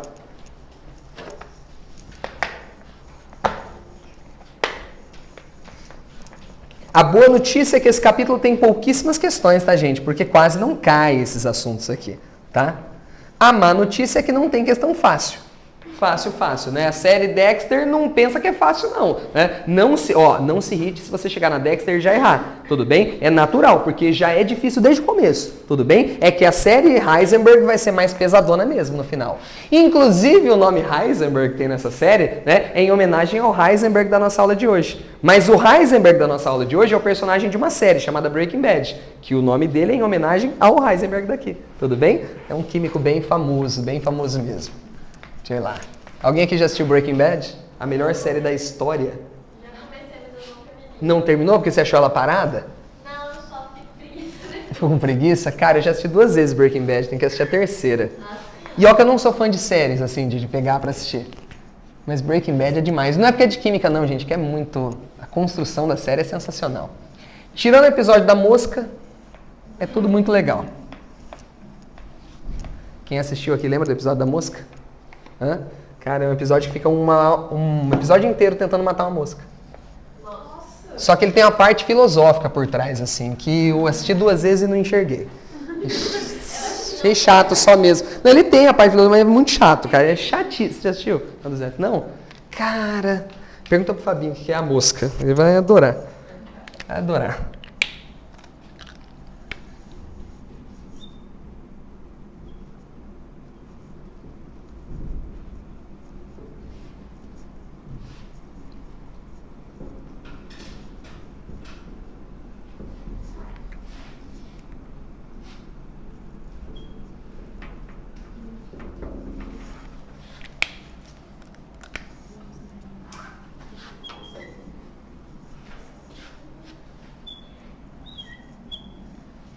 A boa notícia é que esse capítulo tem pouquíssimas questões, tá, gente? Porque quase não cai esses assuntos aqui, tá? A má notícia é que não tem questão fácil. Fácil, né? A série Dexter não pensa que é fácil, não. Né? Não se irrite se você chegar na Dexter e já errar. Tudo bem? É natural, porque já é difícil desde o começo. Tudo bem? É que a série Heisenberg vai ser mais pesadona mesmo no final. Inclusive, o nome Heisenberg que tem nessa série, né, é em homenagem ao Heisenberg da nossa aula de hoje. Mas o Heisenberg da nossa aula de hoje é o personagem de uma série chamada Breaking Bad, que o nome dele é em homenagem ao Heisenberg daqui. Tudo bem? É um químico bem famoso mesmo. Deixa eu ir lá. Alguém aqui já assistiu Breaking Bad? A melhor série da história. Já comecei, mas eu nunca vi. Não terminou porque você achou ela parada? Não, eu só fico preguiça. Ficou com preguiça? Cara, eu já assisti 2 vezes Breaking Bad, tem que assistir a terceira. Nossa. E ó que eu não sou fã de séries, assim, de pegar pra assistir. Mas Breaking Bad é demais. Não é porque é de química não, gente, que é muito... A construção da série é sensacional. Tirando o episódio da mosca, é tudo muito legal. Quem assistiu aqui lembra do episódio da mosca? Hã? Cara, é um episódio que fica um episódio inteiro tentando matar uma mosca. Nossa. Só que ele tem uma parte filosófica por trás, assim, que eu assisti 2 vezes e não enxerguei. Achei chato só mesmo. Não, ele tem a parte filosófica, mas é muito chato, cara. É chatíssimo. Você já assistiu? Não? Cara, pergunta pro Fabinho o que é a mosca. Ele vai adorar. Vai adorar.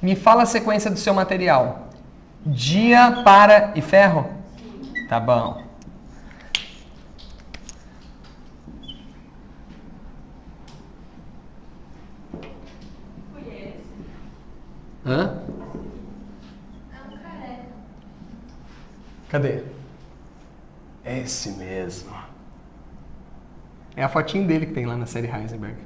Me fala a sequência do seu material. Dia, para e ferro? Tá bom. Hã? É um careca. Cadê? É esse mesmo. É a fotinho dele que tem lá na série Heisenberg.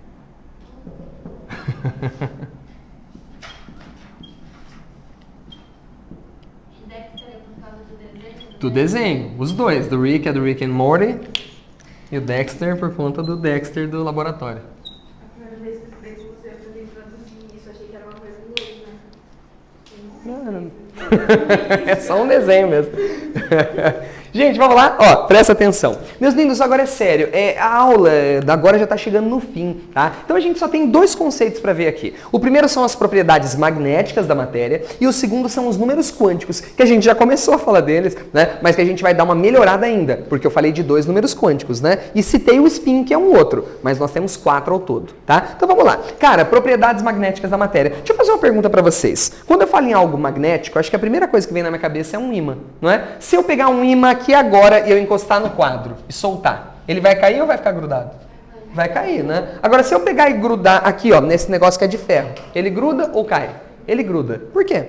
Do desenho, os dois. Do Rick é do Rick and Morty e o Dexter por conta do Dexter do laboratório. A primeira vez que eu estudei com você, eu também traduzi isso, achei que era uma coisa louca. É só um desenho mesmo. Gente, vamos lá? Ó, presta atenção. Meus lindos, agora é sério. A aula agora já está chegando no fim, tá? Então a gente só tem 2 conceitos para ver aqui. O primeiro são as propriedades magnéticas da matéria e o segundo são os números quânticos, que a gente já começou a falar deles, né? Mas que a gente vai dar uma melhorada ainda, porque eu falei de 2 números quânticos, né? E citei o spin, que é um outro, mas nós temos 4 ao todo, tá? Então vamos lá. Cara, propriedades magnéticas da matéria. Deixa eu fazer uma pergunta para vocês. Quando eu falo em algo magnético, acho que a primeira coisa que vem na minha cabeça é um ímã, não é? Se eu pegar um ímã aqui agora e eu encostar no quadro e soltar, ele vai cair ou vai ficar grudado? Vai cair, né? Agora, se eu pegar e grudar aqui, ó, nesse negócio que é de ferro, ele gruda ou cai? Ele gruda. Por quê?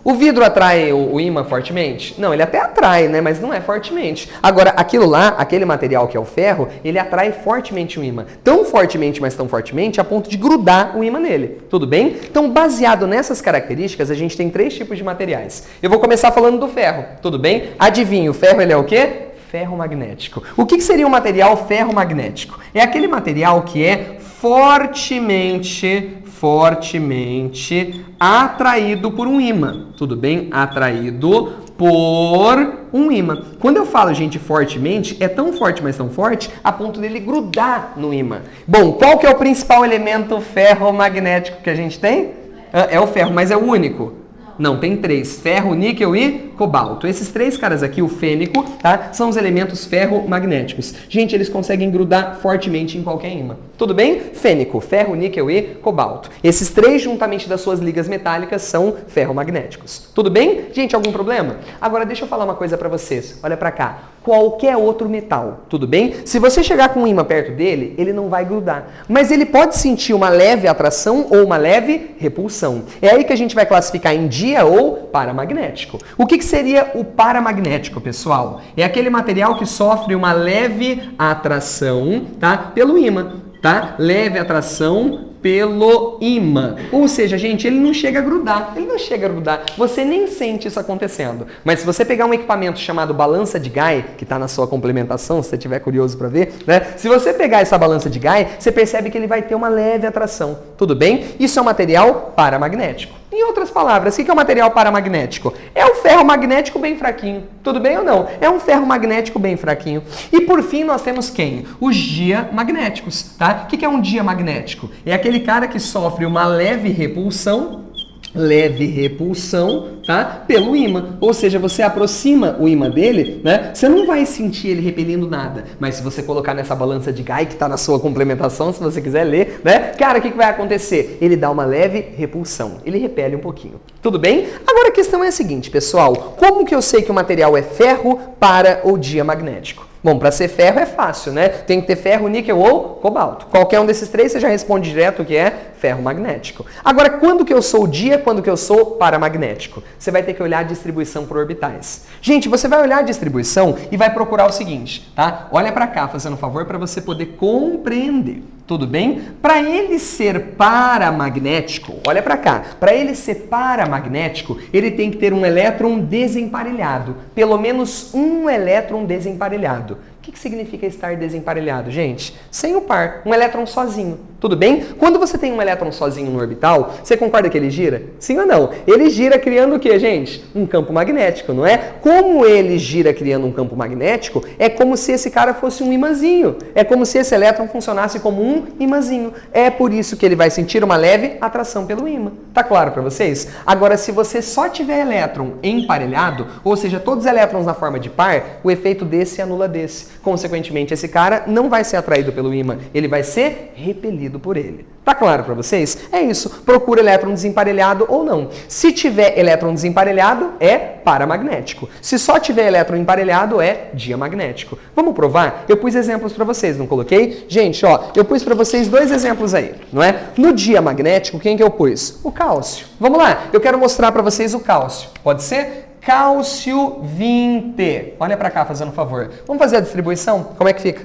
O vidro atrai o ímã fortemente? Não, ele até atrai, né? Mas não é fortemente. Agora, aquilo lá, aquele material que é o ferro, ele atrai fortemente o ímã. Tão fortemente, mas tão fortemente, a ponto de grudar o ímã nele. Tudo bem? Então, baseado nessas características, a gente tem 3 tipos de materiais. Eu vou começar falando do ferro. Tudo bem? Adivinha, o ferro ele é o quê? Ferromagnético. O que seria um material ferromagnético? É aquele material que é fortemente atraído por um ímã. Tudo bem? Atraído por um ímã. Quando eu falo, gente, fortemente, é tão forte, mas tão forte, a ponto dele grudar no ímã. Bom, qual que é o principal elemento ferromagnético que a gente tem? É o ferro, mas é o único? Não, tem 3. Ferro, níquel e cobalto. Esses 3 caras aqui, o fênico, tá? São os elementos ferromagnéticos. Gente, eles conseguem grudar fortemente em qualquer ímã. Tudo bem? Fênico, ferro, níquel e cobalto. Esses 3, juntamente das suas ligas metálicas, são ferromagnéticos. Tudo bem? Gente, algum problema? Agora, deixa eu falar uma coisa pra vocês. Olha pra cá. Qualquer outro metal, tudo bem? Se você chegar com um ímã perto dele, ele não vai grudar. Mas ele pode sentir uma leve atração ou uma leve repulsão. É aí que a gente vai classificar em dia ou paramagnético. O que seria o paramagnético, pessoal? É aquele material que sofre uma leve atração, tá? Pelo ímã, tá? Leve atração pelo ímã. Ou seja, gente, ele não chega a grudar. Ele não chega a grudar. Você nem sente isso acontecendo. Mas se você pegar um equipamento chamado balança de Guy, que está na sua complementação, se você estiver curioso para ver, né? Se você pegar essa balança de Guy, você percebe que ele vai ter uma leve atração. Tudo bem? Isso é um material paramagnético. Em outras palavras, o que é um material paramagnético? É um ferro magnético bem fraquinho. Tudo bem ou não? É um ferro magnético bem fraquinho. E por fim, nós temos quem? Os diamagnéticos, tá? O que é um diamagnético? É aquele cara que sofre uma leve repulsão, tá? Pelo ímã. Ou seja, você aproxima o ímã dele, né? Você não vai sentir ele repelindo nada. Mas se você colocar nessa balança de Guy, que está na sua complementação, se você quiser ler, né? Cara, o que vai acontecer? Ele dá uma leve repulsão. Ele repele um pouquinho. Tudo bem? Agora a questão é a seguinte, pessoal. Como que eu sei que o material é ferro, para ou diamagnético? Bom, para ser ferro é fácil, né? Tem que ter ferro, níquel ou cobalto. Qualquer um desses três você já responde direto o que é ferro magnético. Agora, quando que eu sou dia, quando que eu sou paramagnético? Você vai ter que olhar a distribuição por orbitais. Gente, você vai olhar a distribuição e vai procurar o seguinte, tá? Olha para cá, fazendo um favor, para você poder compreender. Tudo bem? Para ele ser paramagnético, olha para cá, para ele ser paramagnético, ele tem que ter um elétron desemparelhado, pelo menos um elétron desemparelhado. O que significa estar desemparelhado, gente? Sem o par, um elétron sozinho. Tudo bem? Quando você tem um elétron sozinho no orbital, você concorda que ele gira? Sim ou não? Ele gira criando o quê, gente? Um campo magnético, não é? Como ele gira criando um campo magnético, é como se esse cara fosse um imãzinho. É como se esse elétron funcionasse como um imãzinho. É por isso que ele vai sentir uma leve atração pelo ímã. Tá claro para vocês? Agora, se você só tiver elétron emparelhado, ou seja, todos os elétrons na forma de par, o efeito desse anula desse. Consequentemente, esse cara não vai ser atraído pelo ímã, ele vai ser repelido por ele. Tá claro para vocês? É isso. Procura elétron desemparelhado ou não. Se tiver elétron desemparelhado, é paramagnético. Se só tiver elétron emparelhado, é diamagnético. Vamos provar? Eu pus exemplos para vocês, não coloquei? Gente, ó, eu pus para vocês dois exemplos aí, não é? No diamagnético, quem que eu pus? O cálcio. Vamos lá, eu quero mostrar para vocês o cálcio. Pode ser? Cálcio 20. Olha para cá, fazendo um favor. Vamos fazer a distribuição? Como é que fica?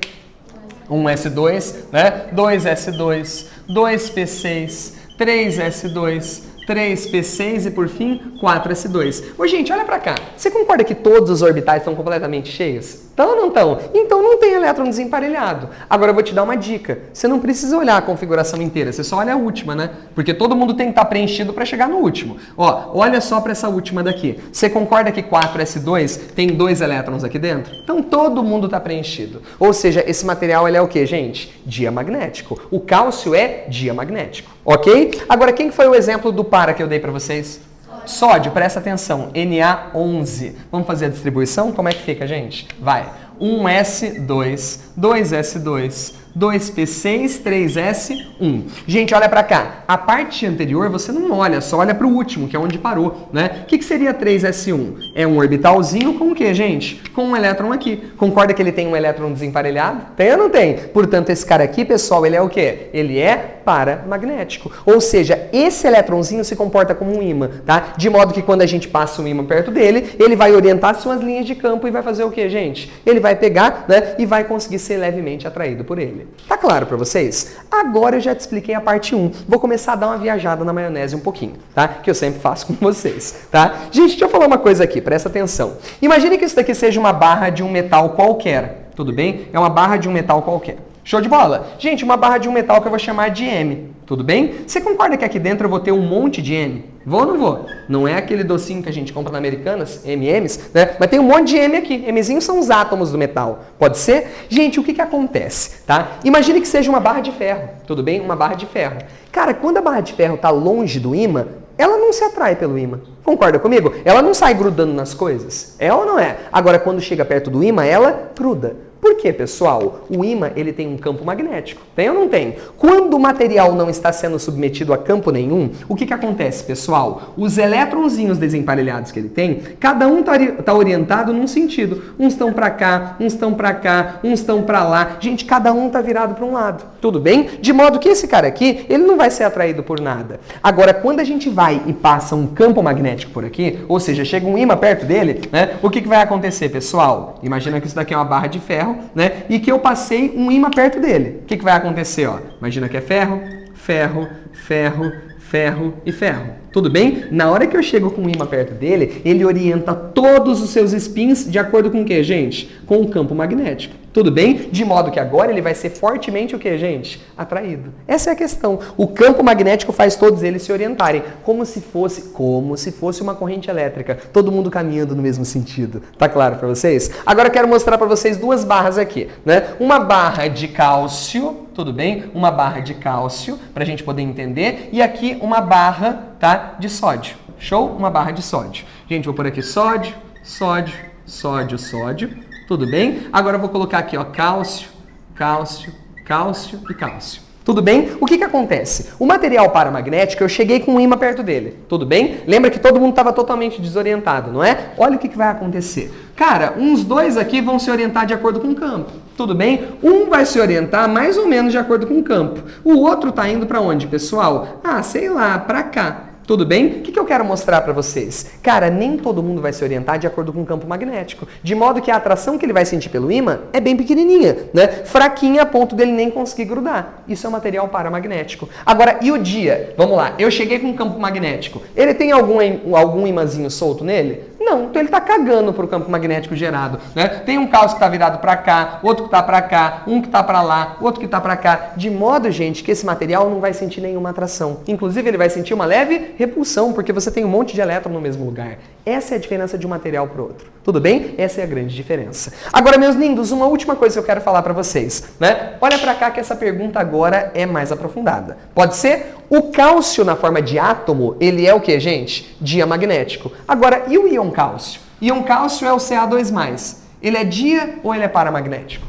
1s2, né? 2s2, 2p6, 3s2, 3p6 e, por fim, 4s2. Ô, gente, olha pra cá. Você concorda que todos os orbitais estão completamente cheios? Estão ou não estão? Então não tem elétron desemparelhado. Agora eu vou te dar uma dica. Você não precisa olhar a configuração inteira, você só olha a última, né? Porque todo mundo tem que estar preenchido para chegar no último. Ó, olha só para essa última daqui. Você concorda que 4s2 tem 2 elétrons aqui dentro? Então todo mundo está preenchido. Ou seja, esse material ele é o que, gente? Diamagnético. O cálcio é diamagnético. Ok? Agora, quem foi o exemplo do para que eu dei para vocês? Sódio, presta atenção, Na11. Vamos fazer a distribuição? Como é que fica, gente? Vai. 1s2, 2s2, 2p6, 3s1. Gente, olha pra cá. A parte anterior você não olha, só olha pro último, que é onde parou, né? O que seria 3s1? É um orbitalzinho com o quê, gente? Com um elétron aqui. Concorda que ele tem um elétron desemparelhado? Tem ou não tem? Portanto, esse cara aqui, pessoal, ele é o quê? Ele é paramagnético. Ou seja, esse elétronzinho se comporta como um ímã, tá? De modo que quando a gente passa um ímã perto dele, ele vai orientar suas linhas de campo e vai fazer o quê, gente? Ele vai pegar, né, e vai conseguir ser levemente atraído por ele. Tá claro para vocês? Agora eu já te expliquei a parte 1. Vou começar a dar uma viajada na maionese um pouquinho, tá? Que eu sempre faço com vocês, tá? Gente, deixa eu falar uma coisa aqui, presta atenção. Imagine que isso daqui seja uma barra de um metal qualquer, tudo bem? É uma barra de um metal qualquer. Show de bola? Gente, uma barra de um metal que eu vou chamar de M, tudo bem? Você concorda que aqui dentro eu vou ter um monte de M? Vou ou não vou? Não é aquele docinho que a gente compra na Americanas, M&M's, né? Mas tem um monte de M aqui. Mzinhos são os átomos do metal. Pode ser? Gente, o que acontece, tá? Imagine que seja uma barra de ferro, tudo bem? Uma barra de ferro. Cara, quando a barra de ferro está longe do ímã, ela não se atrai pelo ímã. Concorda comigo? Ela não sai grudando nas coisas. É ou não é? Agora, quando chega perto do ímã, ela gruda. Por quê, pessoal? O ímã ele tem um campo magnético. Tem ou não tem? Quando o material não está sendo submetido a campo nenhum, o que acontece, pessoal? Os elétronzinhos desemparelhados que ele tem, cada um está orientado num sentido. Uns estão para cá, uns estão para cá, uns estão para lá. Gente, cada um está virado para um lado. Tudo bem? De modo que esse cara aqui, ele não vai ser atraído por nada. Agora, quando a gente vai e passa um campo magnético por aqui, ou seja, chega um ímã perto dele, né? O que vai acontecer, pessoal? Imagina que isso daqui é uma barra de ferro, né? E que eu passei um ímã perto dele. O que vai acontecer? Ó? Imagina que é ferro, ferro, ferro, ferro e ferro. Tudo bem? Na hora que eu chego com um ímã perto dele, ele orienta todos os seus spins de acordo com o que, gente? Com o campo magnético. Tudo bem? De modo que agora ele vai ser fortemente o que, gente? Atraído. Essa é a questão. O campo magnético faz todos eles se orientarem, como se fosse uma corrente elétrica, todo mundo caminhando no mesmo sentido. Tá claro para vocês? Agora eu quero mostrar para vocês duas barras aqui, né? Uma barra de cálcio, tudo bem? Uma barra de cálcio, para a gente poder entender, e aqui uma barra, tá, de sódio. Show? Uma barra de sódio. Gente, vou pôr aqui sódio, sódio, sódio, sódio. Tudo bem? Agora eu vou colocar aqui, ó, cálcio, cálcio, cálcio e cálcio. Tudo bem? O que acontece? O material paramagnético, eu cheguei com um ímã perto dele. Tudo bem? Lembra que todo mundo estava totalmente desorientado, não é? Olha o que vai acontecer. Cara, uns dois aqui vão se orientar de acordo com o campo. Tudo bem? Um vai se orientar mais ou menos de acordo com o campo. O outro está indo para onde, pessoal? Ah, sei lá, para cá. Tudo bem? O que eu quero mostrar para vocês? Cara, nem todo mundo vai se orientar de acordo com o campo magnético. De modo que a atração que ele vai sentir pelo ímã é bem pequenininha, né? Fraquinha a ponto dele nem conseguir grudar. Isso é um material paramagnético. Agora, e o dia? Vamos lá, eu cheguei com um campo magnético. Ele tem algum imãzinho solto nele? Não, então ele está cagando para o campo magnético gerado, né? Tem um cálcio que está virado para cá, outro que está para cá, um que está para lá, outro que está para cá. De modo, gente, que esse material não vai sentir nenhuma atração. Inclusive, ele vai sentir uma leve repulsão, porque você tem um monte de elétron no mesmo lugar. Essa é a diferença de um material para o outro. Tudo bem? Essa é a grande diferença. Agora, meus lindos, uma última coisa que eu quero falar para vocês, né? Olha para cá que essa pergunta agora é mais aprofundada. Pode ser? O cálcio na forma de átomo, ele é o que, gente? Diamagnético. Agora, e o íon cálcio? Íon cálcio é o Ca2+. Ele é dia ou ele é paramagnético?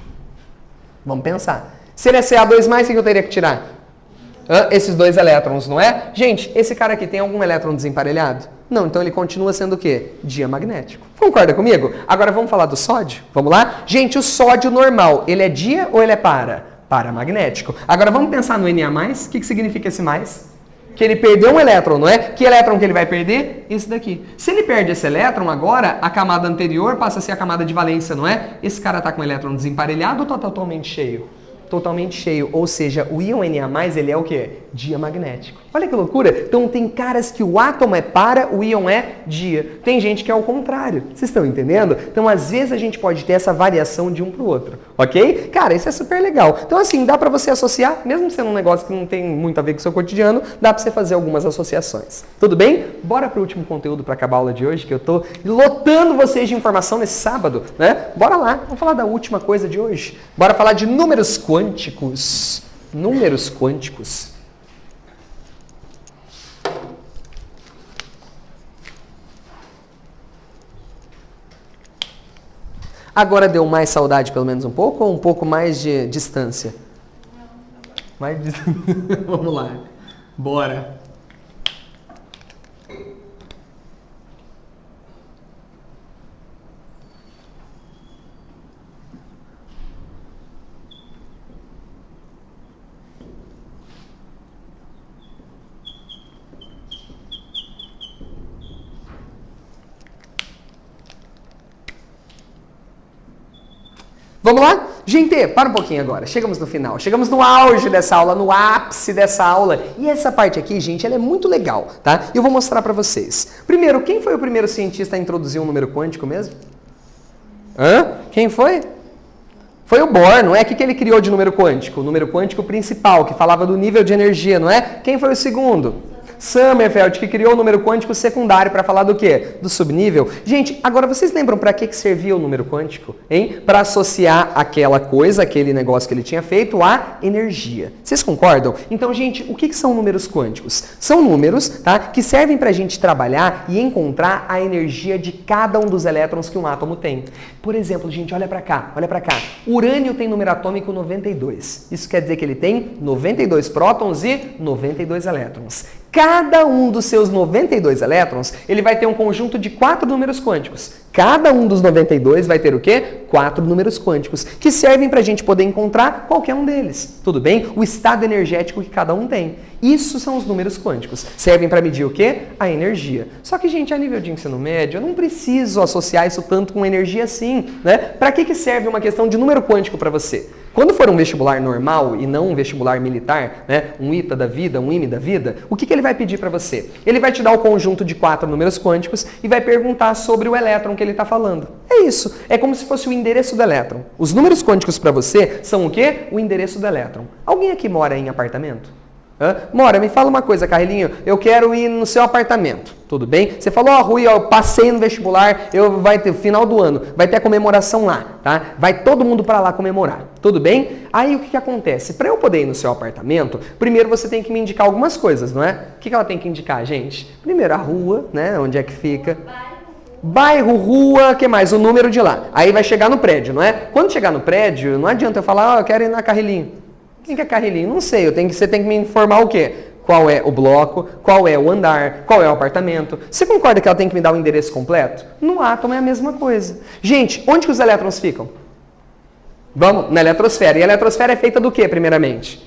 Vamos pensar. Se ele é Ca2+, o que eu teria que tirar? Esses dois elétrons, não é? Gente, esse cara aqui tem algum elétron desemparelhado? Não, então ele continua sendo o quê? Diamagnético. Concorda comigo? Agora vamos falar do sódio? Vamos lá? Gente, o sódio normal, ele é dia ou ele é paramagnético? Agora vamos pensar no Na+. O que significa esse mais? Que ele perdeu um elétron, não é? Que elétron que ele vai perder? Esse daqui. Se ele perde esse elétron, agora a camada anterior passa a ser a camada de valência, não é? Esse cara está com o elétron desemparelhado ou está totalmente cheio? Totalmente cheio, ou seja, o íon Na+, ele é o quê? Diamagnético. Olha que loucura! Então tem caras que o átomo é para, o íon é dia. Tem gente que é o contrário. Vocês estão entendendo? Então às vezes a gente pode ter essa variação de um para o outro, ok? Cara, isso é super legal. Então assim, dá para você associar, mesmo sendo um negócio que não tem muito a ver com o seu cotidiano, dá para você fazer algumas associações. Tudo bem? Bora para o último conteúdo para acabar a aula de hoje, que eu tô lotando vocês de informação nesse sábado, né? Bora lá, vamos falar da última coisa de hoje. Bora falar de números quânticos. Números quânticos. Agora deu mais saudade, pelo menos um pouco, ou um pouco mais de distância? Mais de... Vamos lá. Bora. Vamos lá? Gente, para um pouquinho agora. Chegamos no final. Chegamos no auge dessa aula, no ápice dessa aula. E essa parte aqui, gente, ela é muito legal, tá? Eu vou mostrar para vocês. Primeiro, quem foi o primeiro cientista a introduzir um número quântico mesmo? Quem foi? Foi o Bohr, não é? O que ele criou de número quântico? O número quântico principal, que falava do nível de energia, não é? Quem foi o segundo? Sommerfeld, que criou o número quântico secundário para falar do quê? Do subnível. Gente, agora vocês lembram para que servia o número quântico? Hein? Para associar aquela coisa, aquele negócio que ele tinha feito à energia. Vocês concordam? Então, gente, o que são números quânticos? São números, tá, que servem para a gente trabalhar e encontrar a energia de cada um dos elétrons que um átomo tem. Por exemplo, gente, olha para cá, olha para cá. Urânio tem número atômico 92. Isso quer dizer que ele tem 92 prótons e 92 elétrons. Cada um dos seus 92 elétrons, ele vai ter um conjunto de 4 números quânticos. Cada um dos 92 vai ter o quê? 4 números quânticos, que servem para a gente poder encontrar qualquer um deles. Tudo bem? O estado energético que cada um tem. Isso são os números quânticos. Servem para medir o quê? A energia. Só que, gente, a nível de ensino médio, eu não preciso associar isso tanto com energia assim, né? Para que serve uma questão de número quântico para você? Quando for um vestibular normal e não um vestibular militar, né, um ITA da vida, um IME da vida, o que ele vai pedir para você? Ele vai te dar o conjunto de 4 números quânticos e vai perguntar sobre o elétron que ele está falando. É isso. É como se fosse o endereço do elétron. Os números quânticos para você são o quê? O endereço do elétron. Alguém aqui mora em apartamento? Mora, me fala uma coisa, Carlinho, eu quero ir no seu apartamento, tudo bem? Você falou, Rui, eu passei no vestibular, vai ter final do ano, vai ter a comemoração lá, tá? Vai todo mundo para lá comemorar, tudo bem? Aí o que acontece? Para eu poder ir no seu apartamento, primeiro você tem que me indicar algumas coisas, não é? O que ela tem que indicar, gente? Primeiro a rua, né? Onde é que fica? Bairro, rua, o que mais? O número de lá. Aí vai chegar no prédio, não é? Quando chegar no prédio, não adianta eu falar, eu quero ir na Carlinho. Quem que é carrilinho? Não sei. Você tem que me informar o quê? Qual é o bloco, qual é o andar, qual é o apartamento. Você concorda que ela tem que me dar o endereço completo? No átomo é a mesma coisa. Gente, onde que os elétrons ficam? Vamos, na eletrosfera. E a eletrosfera é feita do quê, primeiramente?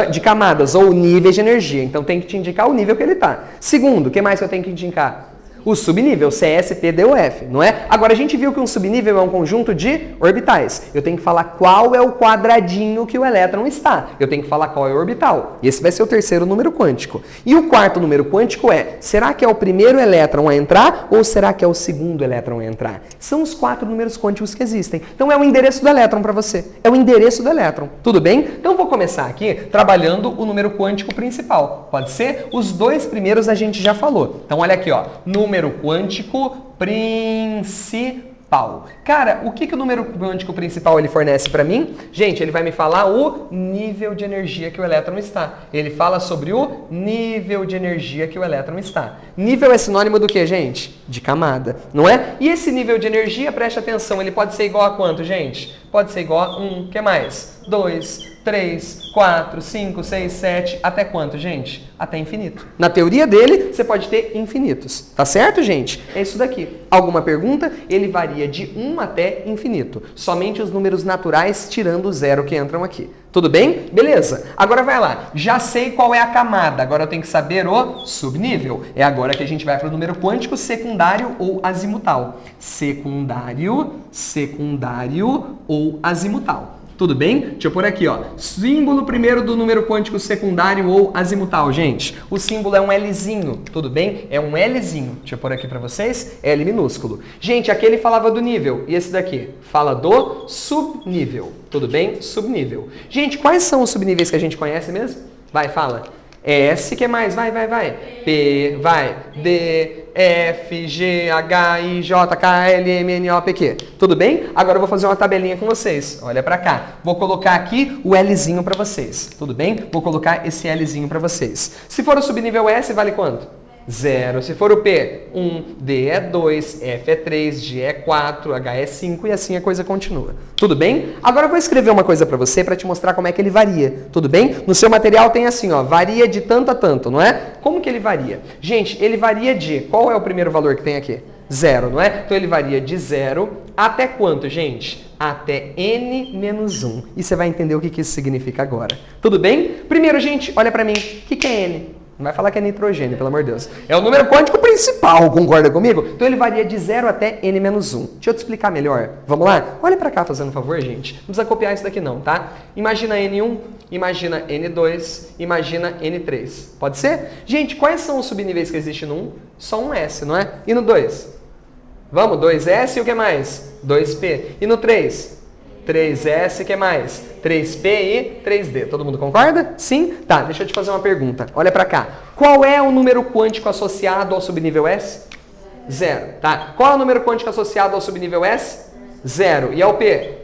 De camadas ou níveis de energia. Então tem que te indicar o nível que ele está. Segundo, o que mais que eu tenho que indicar? O subnível, CS, P, D ou F, não é? Agora a gente viu que um subnível é um conjunto de orbitais. Eu tenho que falar qual é o quadradinho que o elétron está. Eu tenho que falar qual é o orbital. E esse vai ser o terceiro número quântico. E o quarto número quântico é, será que é o primeiro elétron a entrar ou será que é o segundo elétron a entrar? São os 4 números quânticos que existem. Então é o endereço do elétron para você. É o endereço do elétron. Tudo bem? Então vou começar aqui trabalhando o número quântico principal. Pode ser? Os 2 primeiros a gente já falou. Então olha aqui, ó. Número quântico principal. Cara, o que o número quântico principal ele fornece para mim? Gente, ele vai me falar o nível de energia que o elétron está. Ele fala sobre o nível de energia que o elétron está. Nível é sinônimo do que, gente? De camada, não é? E esse nível de energia, preste atenção, ele pode ser igual a quanto, gente? Pode ser igual a 1, que mais? 2, 3, 4, 5, 6, 7, até quanto, gente? Até infinito. Na teoria dele, você pode ter infinitos. Tá certo, gente? É isso daqui. Alguma pergunta? Ele varia de 1 até infinito. Somente os números naturais, tirando o zero que entram aqui. Tudo bem? Beleza. Agora vai lá. Já sei qual é a camada. Agora eu tenho que saber o subnível. É agora que a gente vai para o número quântico secundário ou azimutal. Secundário ou azimutal. Tudo bem? Deixa eu pôr aqui, ó. Símbolo primeiro do número quântico secundário ou azimutal, gente. O símbolo é um Lzinho, tudo bem? É um Lzinho. Deixa eu pôr aqui pra vocês. L minúsculo. Gente, aquele falava do nível. E esse daqui? Fala do subnível. Tudo bem? Subnível. Gente, quais são os subníveis que a gente conhece mesmo? Vai, fala. S, que mais? Vai. P, vai. D, F, G, H, I, J, K, L, M, N, O, P, Q. Tudo bem? Agora eu vou fazer uma tabelinha com vocês. Olha pra cá. Vou colocar aqui o Lzinho pra vocês. Tudo bem? Vou colocar esse Lzinho pra vocês. Se for o subnível S, vale quanto? 0. Se for o P, 1, D é 2, F é 3, G é 4, H é 5 e assim a coisa continua. Tudo bem? Agora eu vou escrever uma coisa para você para te mostrar como é que ele varia. Tudo bem? No seu material tem assim, ó, varia de tanto a tanto, não é? Como que ele varia? Gente, ele varia de... Qual é o primeiro valor que tem aqui? 0, não é? Então ele varia de 0 até quanto, gente? Até n menos 1. E você vai entender o que isso significa agora. Tudo bem? Primeiro, gente, olha para mim. O que é n? Não vai falar que é nitrogênio, pelo amor de Deus. É o número quântico principal, concorda comigo? Então ele varia de 0 até n menos 1. Deixa eu te explicar melhor. Vamos lá? Olha pra cá, fazendo um favor, gente. Não precisa copiar isso daqui não, tá? Imagina n1, imagina n2, imagina n3. Pode ser? Gente, quais são os subníveis que existem no 1? Só um S, não é? E no 2? Vamos, 2S e o que mais? 2P. E no 3? 3S, o que mais? 3P e 3D. Todo mundo concorda? Sim? Tá, deixa eu te fazer uma pergunta. Olha pra cá. Qual é o número quântico associado ao subnível S? 0. Tá. Qual é o número quântico associado ao subnível S? 0. E ao P?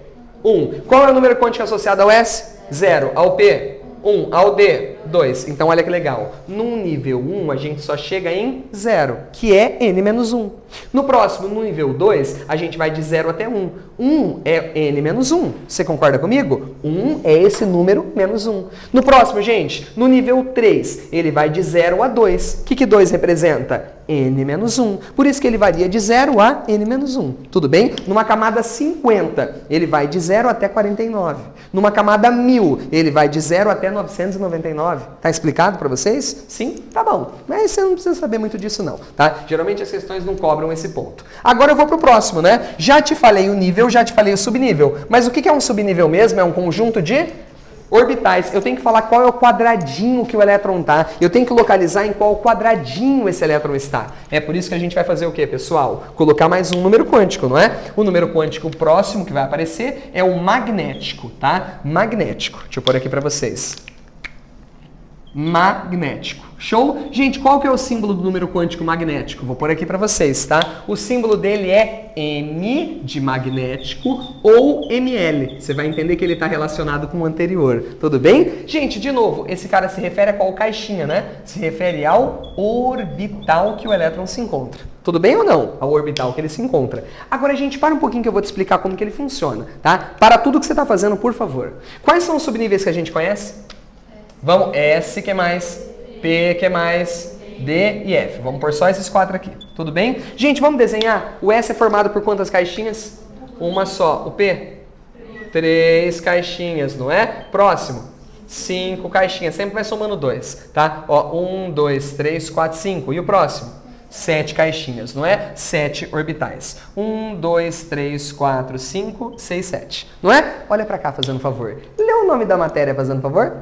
1. Qual é o número quântico associado ao S? 0. Ao P? 1. Ao D? 2. Então olha que legal. Num nível 1 a gente só chega em 0, que é n menos 1. No próximo, no nível 2, a gente vai de 0 até 1. 1 é n menos 1. Você concorda comigo? 1 é esse número menos 1. No próximo, gente, no nível 3, ele vai de 0 a 2. O que 2 representa? n menos 1. Por isso que ele varia de 0 a n menos 1. Tudo bem? Numa camada 50, ele vai de 0 até 49. Numa camada 1000, ele vai de 0 até 999. Tá explicado para vocês? Sim? Tá bom. Mas você não precisa saber muito disso não, tá? Geralmente as questões não cobram esse ponto. Agora eu vou pro próximo, né? Já te falei o nível, já te falei o subnível. Mas o que é um subnível mesmo? É um conjunto de orbitais. Eu tenho que falar qual é o quadradinho que o elétron está. Eu tenho que localizar em qual quadradinho esse elétron está. É por isso que a gente vai fazer o quê, pessoal? Colocar mais um número quântico, não é? O número quântico próximo que vai aparecer é o magnético, tá? Magnético. Deixa eu pôr aqui para vocês. magnético. Show? Gente, qual que é o símbolo do número quântico magnético? Vou pôr aqui para vocês, tá? O símbolo dele é M de magnético ou Ml. Você vai entender que ele está relacionado com o anterior. Tudo bem? Gente, de novo, esse cara se refere a qual caixinha, né? Se refere ao orbital que o elétron se encontra. Tudo bem ou não? Ao orbital que ele se encontra. Agora, gente, para um pouquinho que eu vou te explicar como que ele funciona, tá? Para tudo que você está fazendo, por favor. Quais são os subníveis que a gente conhece? Vamos, S, que mais? P, que mais? D e F. Vamos pôr só esses 4 aqui. Tudo bem? Gente, vamos desenhar? O S é formado por quantas caixinhas? Uma só. O P? 3 caixinhas, não é? Próximo. 5 caixinhas. Sempre vai somando 2, tá? Ó, 1, 2, 3, 4, 5. E o próximo? 7 caixinhas, não é? 7 orbitais. 1, 2, 3, 4, 5, 6, 7. Não é? Olha pra cá, fazendo favor. Lê o nome da matéria, fazendo favor.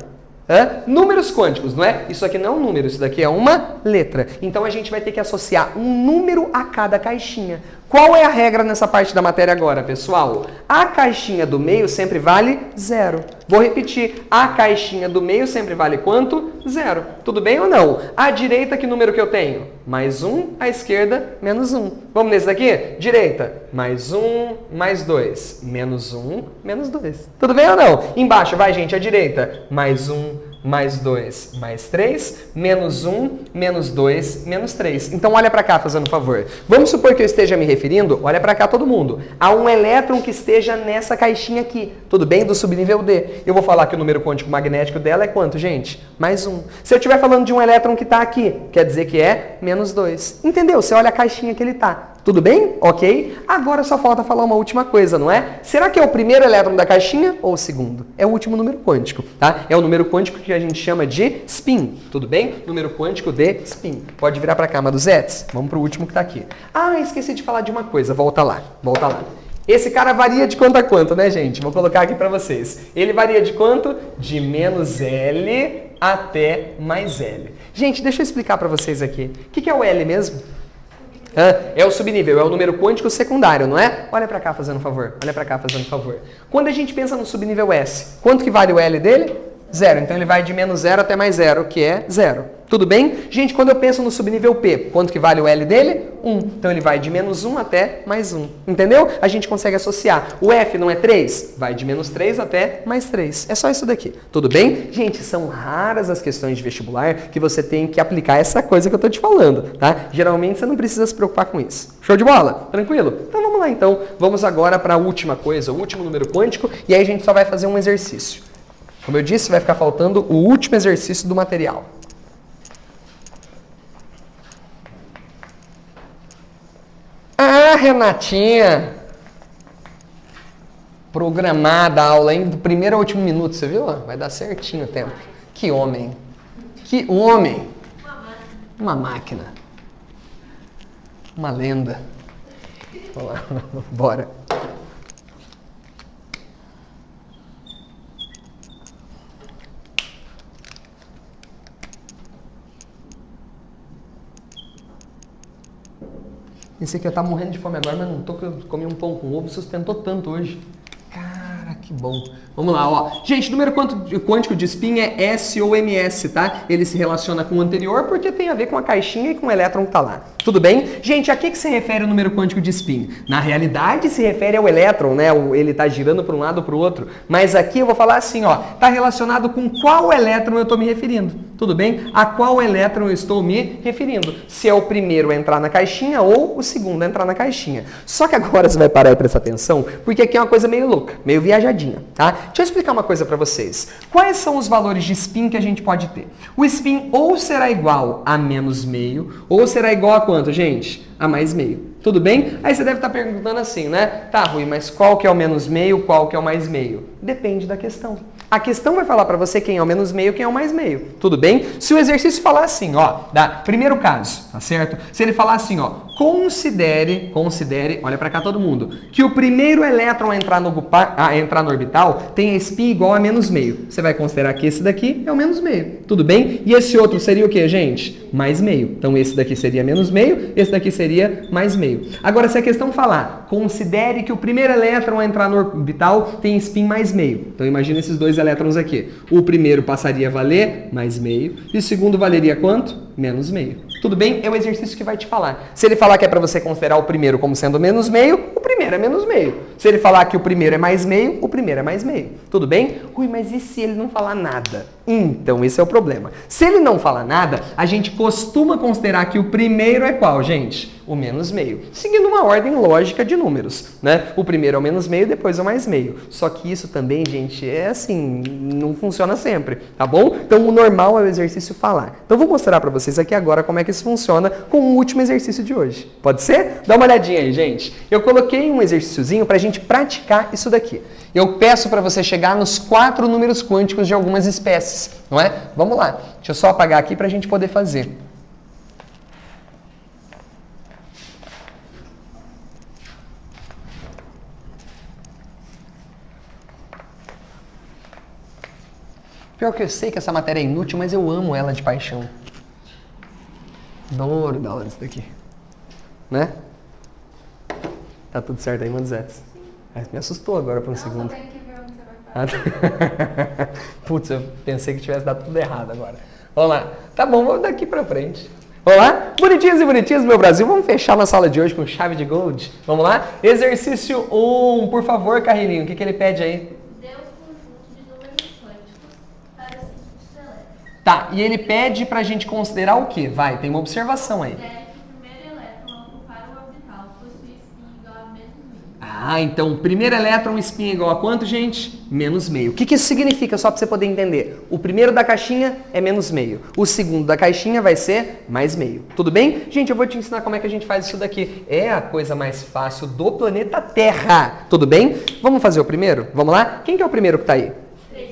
Números quânticos, não é? Isso aqui não é um número, isso daqui é uma letra. Então a gente vai ter que associar um número a cada caixinha. Qual é a regra nessa parte da matéria agora, pessoal? A caixinha do meio sempre vale 0. Vou repetir. A caixinha do meio sempre vale quanto? 0. Tudo bem ou não? À direita, que número que eu tenho? Mais 1. À esquerda, menos 1. Vamos nesse daqui? Direita. Mais 1, mais 2. Menos 1, menos 2. Tudo bem ou não? Embaixo, vai, gente. À direita. Mais 1, mais 2, mais 3. Menos 1, menos 2, menos 3. Então, olha para cá, fazendo um favor. Vamos supor que eu esteja me referindo, olha para cá todo mundo, a um elétron que esteja nessa caixinha aqui. Tudo bem? Do subnível D. Eu vou falar que o número quântico magnético dela é quanto, gente? Mais 1. Se eu estiver falando de um elétron que está aqui, quer dizer que é menos 2. Entendeu? Você olha a caixinha que ele está. Tudo bem? Ok? Agora só falta falar uma última coisa, não é? Será que é o primeiro elétron da caixinha ou o segundo? É o último número quântico, tá? É o número quântico que a gente chama de spin. Tudo bem? Número quântico de spin. Pode virar para cá, Maduzetes. Vamos para o último que está aqui. Ah, esqueci de falar de uma coisa. Volta lá. Volta lá. Esse cara varia de quanto a quanto, né, gente? Vou colocar aqui para vocês. Ele varia de quanto? De menos L até mais L. Gente, deixa eu explicar para vocês aqui. O que é o L mesmo? É o subnível, é o número quântico secundário, não é? Olha para cá fazendo um favor, olha para cá fazendo um favor. Quando a gente pensa no subnível S, quanto que vale o L dele? 0. Então ele vai de menos 0 até mais 0, que é 0. Tudo bem? Gente, quando eu penso no subnível P, quanto que vale o L dele? 1. Então ele vai de menos 1 até mais 1. Entendeu? A gente consegue associar. O F não é 3? Vai de menos 3 até mais 3. É só isso daqui. Tudo bem? Gente, são raras as questões de vestibular que você tem que aplicar essa coisa que eu tô te falando, tá? Geralmente você não precisa se preocupar com isso. Show de bola? Tranquilo? Então vamos lá então. Vamos agora para a última coisa, o último número quântico, e aí a gente só vai fazer um exercício. Como eu disse, vai ficar faltando o último exercício do material. Ah, Renatinha! Programada a aula, hein? Do primeiro ao último minuto, você viu? Vai dar certinho o tempo. Que homem! Que homem! Uma máquina. Uma lenda. Vamos lá, bora. Pensei que eu tava morrendo de fome agora, mas não tô, que eu comi um pão com ovo, sustentou tanto hoje. Cara, que bom. Vamos lá, ó. Gente, número quântico de spin é S ou MS, tá? Ele se relaciona com o anterior porque tem a ver com a caixinha e com o elétron que tá lá. Tudo bem? Gente, a que se refere o número quântico de spin? Na realidade, se refere ao elétron, né? Ele tá girando para um lado ou para o outro. Mas aqui eu vou falar assim, ó. Tá relacionado com qual elétron eu tô me referindo. Tudo bem? A qual elétron eu estou me referindo. Se é o primeiro a entrar na caixinha ou o segundo a entrar na caixinha. Só que agora você vai parar e prestar atenção, porque aqui é uma coisa meio louca, meio viajadinha, tá? Deixa eu explicar uma coisa para vocês. Quais são os valores de spin que a gente pode ter? O spin ou será igual a menos meio, ou será igual a quanto, gente? A mais meio. Tudo bem? Aí você deve estar perguntando assim, né? Tá, Rui, mas qual que é o menos meio, qual que é o mais meio? Depende da questão. A questão vai falar para você quem é o menos meio, quem é o mais meio. Tudo bem? Se o exercício falar assim, ó, primeiro caso, tá certo? Se ele falar assim, ó, considere, olha para cá todo mundo, que o primeiro elétron a entrar no orbital tem a spin igual a menos meio. Você vai considerar que esse daqui é o menos meio. Tudo bem? E esse outro seria o quê, gente? Mais meio. Então esse daqui seria menos meio, esse daqui seria mais meio. meio. Agora, se a questão falar, considere que o primeiro elétron a entrar no orbital tem spin mais meio. Então, imagina esses dois elétrons aqui. O primeiro passaria a valer mais meio e o segundo valeria quanto? Menos meio. Tudo bem? É o exercício que vai te falar. Se ele falar que é para você considerar o primeiro como sendo menos meio, o primeiro é menos meio. Se ele falar que o primeiro é mais meio, o primeiro é mais meio. Tudo bem? Ui, mas e se ele não falar nada? Então, esse é o problema. Se ele não falar nada, a gente costuma considerar que o primeiro é qual, gente? O menos meio. Seguindo uma ordem lógica de números, né? O primeiro é o menos meio, depois é o mais meio. Só que isso também, gente, é assim, não funciona sempre, tá bom? Então, o normal é o exercício falar. Então, vou mostrar para vocês aqui agora como é que isso funciona com o último exercício de hoje. Pode ser? Dá uma olhadinha aí, gente. Eu coloquei um exercíciozinho para a gente praticar isso daqui. Eu peço para você chegar nos 4 números quânticos de algumas espécies, não é? Vamos lá. Deixa eu só apagar aqui para a gente poder fazer. Pior que eu sei que essa matéria é inútil, mas eu amo ela de paixão. Adoro da hora isso daqui. Né? Tá tudo certo aí, Manzetes? Me assustou agora por um segundo. Só tem que ver onde você vai fazer. Putz, eu pensei que tivesse dado tudo errado agora. Vamos lá. Tá bom, vamos daqui pra frente. Vamos lá? Bonitinhos e bonitinhos, meu Brasil. Vamos fechar na sala de hoje com chave de gold. Vamos lá? Exercício 1, por favor, Carlinhos. O que ele pede aí? Dê o conjunto de números quânticos para simples elétrons. Tá, e ele pede pra gente considerar o quê? Vai, tem uma observação aí. Considere que o primeiro elétron a ocupar o orbital possui spin igual a menos meio. Ah, então o primeiro elétron spin é igual a quanto, gente? Menos meio. O que isso significa, só para você poder entender? O primeiro da caixinha é menos meio. O segundo da caixinha vai ser mais meio. Tudo bem? Gente, eu vou te ensinar como é que a gente faz isso daqui. É a coisa mais fácil do planeta Terra. Tudo bem? Vamos fazer o primeiro? Vamos lá? Quem que é o primeiro que tá aí? 3.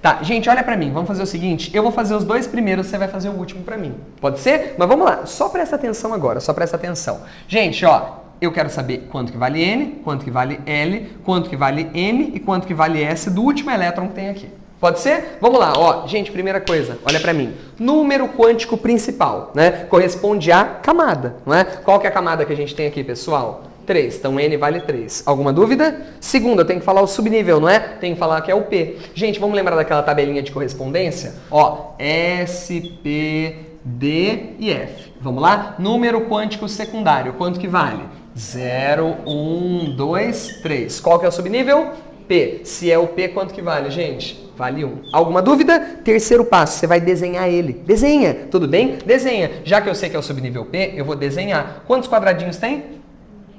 Tá, gente, olha pra mim. Vamos fazer o seguinte. Eu vou fazer os 2 primeiros, você vai fazer o último pra mim. Pode ser? Mas vamos lá. Só presta atenção agora. Só presta atenção. Gente, ó. Eu quero saber quanto que vale N, quanto que vale L, quanto que vale M e quanto que vale S do último elétron que tem aqui. Pode ser? Vamos lá, ó. Gente, primeira coisa, olha pra mim. Número quântico principal, né? Corresponde à camada, não é? Qual que é a camada que a gente tem aqui, pessoal? 3. Então, N vale 3. Alguma dúvida? Segunda, eu tenho que falar o subnível, não é? Tem que falar que é o P. Gente, vamos lembrar daquela tabelinha de correspondência? Ó, S, P, D e F. Vamos lá? Número quântico secundário, quanto que vale? 0, 1, 2, 3. Qual que é o subnível? P. Se é o P, quanto que vale, gente? Vale 1. Alguma dúvida? Terceiro passo, você vai desenhar ele. Desenha, tudo bem? Desenha. Já que eu sei que é o subnível P, eu vou desenhar. Quantos quadradinhos tem?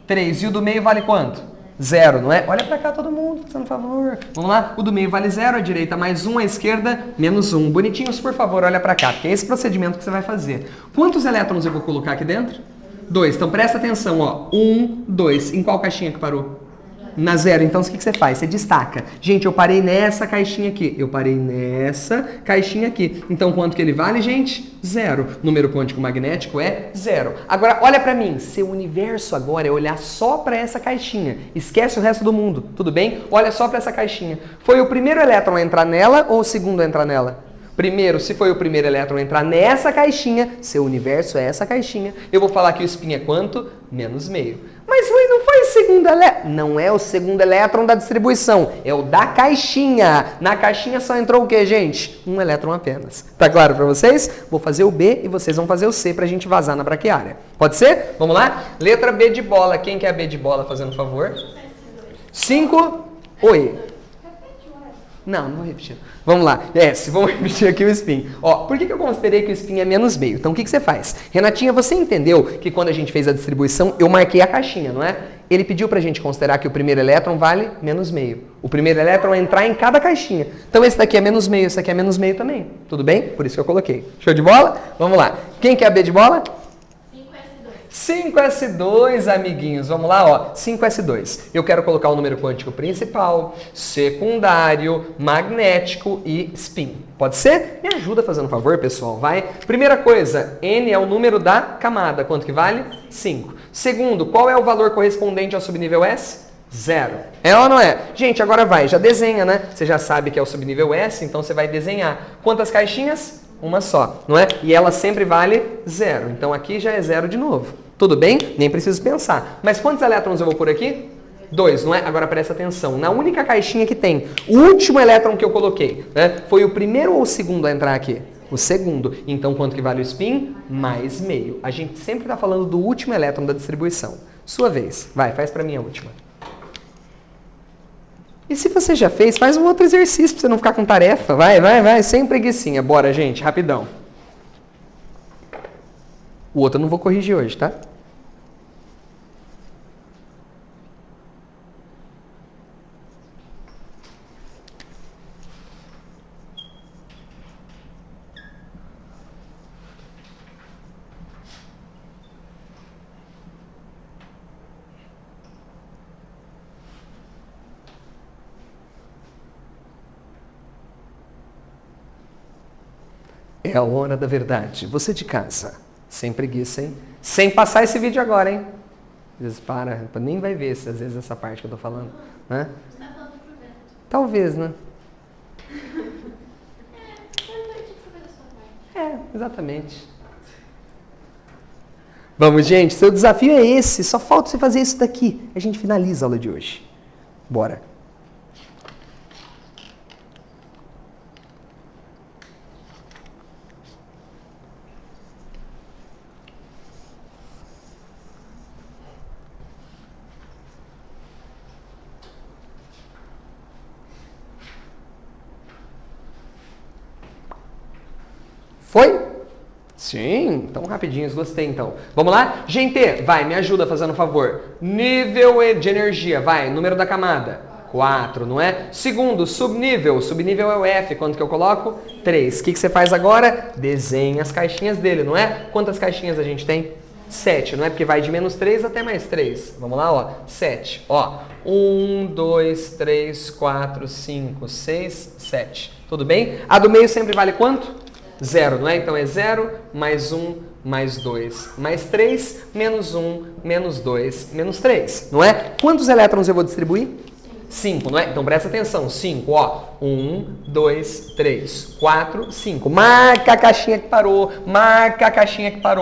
3. E o do meio vale quanto? 0, não é? Olha pra cá todo mundo, por favor. Vamos lá? O do meio vale 0, a direita mais 1, a esquerda menos 1. Bonitinhos, por favor, olha pra cá, porque é esse procedimento que você vai fazer. Quantos elétrons eu vou colocar aqui dentro? 2. Então presta atenção, ó. 1, 2. Em qual caixinha que parou? Na 0. Então o que você faz? Você destaca. Gente, eu parei nessa caixinha aqui. Eu parei nessa caixinha aqui. Então quanto que ele vale, gente? 0. Número quântico magnético é 0. Agora, olha pra mim. Seu universo agora é olhar só pra essa caixinha. Esquece o resto do mundo. Tudo bem? Olha só pra essa caixinha. Foi o primeiro elétron a entrar nela ou o segundo a entrar nela? Primeiro, se foi o primeiro elétron a entrar nessa caixinha, seu universo é essa caixinha. Eu vou falar que o spin é quanto? Menos meio. Mas não foi o segundo elétron. Não é o segundo elétron da distribuição, é o da caixinha. Na caixinha só entrou o quê, gente? Um elétron apenas. Tá claro pra vocês? Vou fazer o B e vocês vão fazer o C pra gente vazar na braquiária. Pode ser? Vamos lá? Letra B de bola. Quem quer B de bola, fazendo favor? 5. Oi. Não vou repetir. Vamos lá. Vamos repetir aqui o spin. Ó, por que eu considerei que o spin é menos meio? Então, o que você faz? Renatinha, você entendeu que quando a gente fez a distribuição, eu marquei a caixinha, não é? Ele pediu pra gente considerar que o primeiro elétron vale menos meio. O primeiro elétron é entrar em cada caixinha. Então, esse daqui é menos meio, esse aqui é menos meio também. Tudo bem? Por isso que eu coloquei. Show de bola? Vamos lá. Quem quer B de bola? 5S2, amiguinhos. Vamos lá, ó. 5S2. Eu quero colocar o número quântico principal, secundário, magnético e spin. Pode ser? Me ajuda fazendo um favor, pessoal, vai? Primeira coisa, N é o número da camada. Quanto que vale? 5. Segundo, qual é o valor correspondente ao subnível S? 0. É ou não é? Gente, agora vai. Já desenha, né? Você já sabe que é o subnível S, então você vai desenhar. Quantas caixinhas? uma só, não é? E ela sempre vale 0. Então aqui já é 0 de novo. Tudo bem? Nem preciso pensar. Mas quantos elétrons eu vou pôr aqui? 2, não é? Agora presta atenção. Na única caixinha que tem, o último elétron que eu coloquei, né? Foi o primeiro ou o segundo a entrar aqui? O segundo. Então quanto que vale o spin? Mais meio. A gente sempre está falando do último elétron da distribuição. Sua vez. Vai, faz para mim a última. E se você já fez, faz um outro exercício para você não ficar com tarefa. Vai, sem preguicinha. Bora, gente, rapidão. O outro eu não vou corrigir hoje, tá? É a hora da verdade. Você de casa, sem preguiça, hein? Sem passar esse vídeo agora, hein? Às vezes nem vai ver às vezes essa parte que eu tô falando, né? Você tá falando pro vento. Talvez, né? É, exatamente. Vamos, gente, seu desafio é esse. Só falta você fazer isso daqui. A gente finaliza a aula de hoje. Bora. Foi? Sim, então rapidinhos, gostei então. Vamos lá? Gente, vai, me ajuda fazendo um favor. Nível de energia, vai, número da camada. 4, não é? Segundo, subnível é o F, quanto que eu coloco? 3. O que você faz agora? Desenha as caixinhas dele, não é? Quantas caixinhas a gente tem? 7, não é? Porque vai de menos 3 até mais 3. Vamos lá, ó. 7, ó. 1, 2, 3, 4, 5, 6, 7. Tudo bem? A do meio sempre vale quanto? 0, não é? Então é 0, mais 1, mais 2, mais 3, menos 1, menos 2, menos 3, não é? Quantos elétrons eu vou distribuir? 5, não é? Então presta atenção, 5, ó. 1, 2, 3, 4, 5. Marca a caixinha que parou,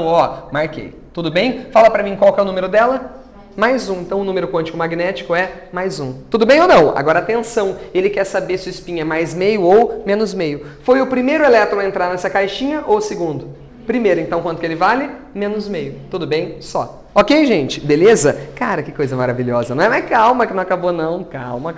ó. Marquei. Tudo bem? Fala pra mim qual que é o número dela? Mais 1. Então o número quântico magnético é mais 1. Tudo bem ou não? Agora atenção, ele quer saber se o spin é mais meio ou menos meio. Foi o primeiro elétron a entrar nessa caixinha ou o segundo? Primeiro, então quanto que ele vale? Menos meio. Tudo bem? Só. Ok, gente? Beleza? Cara, que coisa maravilhosa, não é? Mas calma que não acabou não. Calma.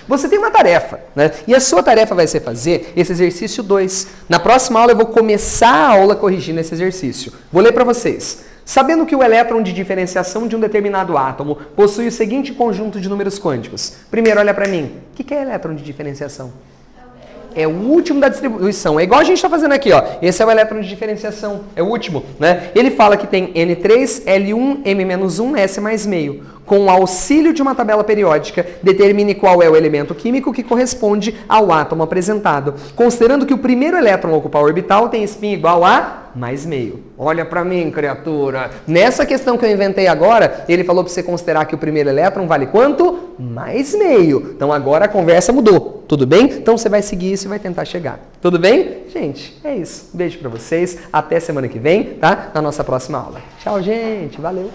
Você tem uma tarefa, né? E a sua tarefa vai ser fazer esse exercício 2. Na próxima aula eu vou começar a aula corrigindo esse exercício. Vou ler para vocês. Sabendo que o elétron de diferenciação de um determinado átomo possui o seguinte conjunto de números quânticos. Primeiro, olha para mim. O que é elétron de diferenciação? É o último da distribuição. É igual a gente está fazendo aqui, ó. Esse é o elétron de diferenciação. É o último, né? Ele fala que tem N3, L1, M-1, S mais meio. Com o auxílio de uma tabela periódica, determine qual é o elemento químico que corresponde ao átomo apresentado. Considerando que o primeiro elétron a ocupar o orbital tem spin igual a mais meio. Olha pra mim, criatura. Nessa questão que eu inventei agora, ele falou pra você considerar que o primeiro elétron vale quanto? Mais meio. Então agora a conversa mudou. Tudo bem? Então você vai seguir isso e vai tentar chegar. Tudo bem? Gente, é isso. Beijo pra vocês. Até semana que vem, tá? Na nossa próxima aula. Tchau, gente. Valeu.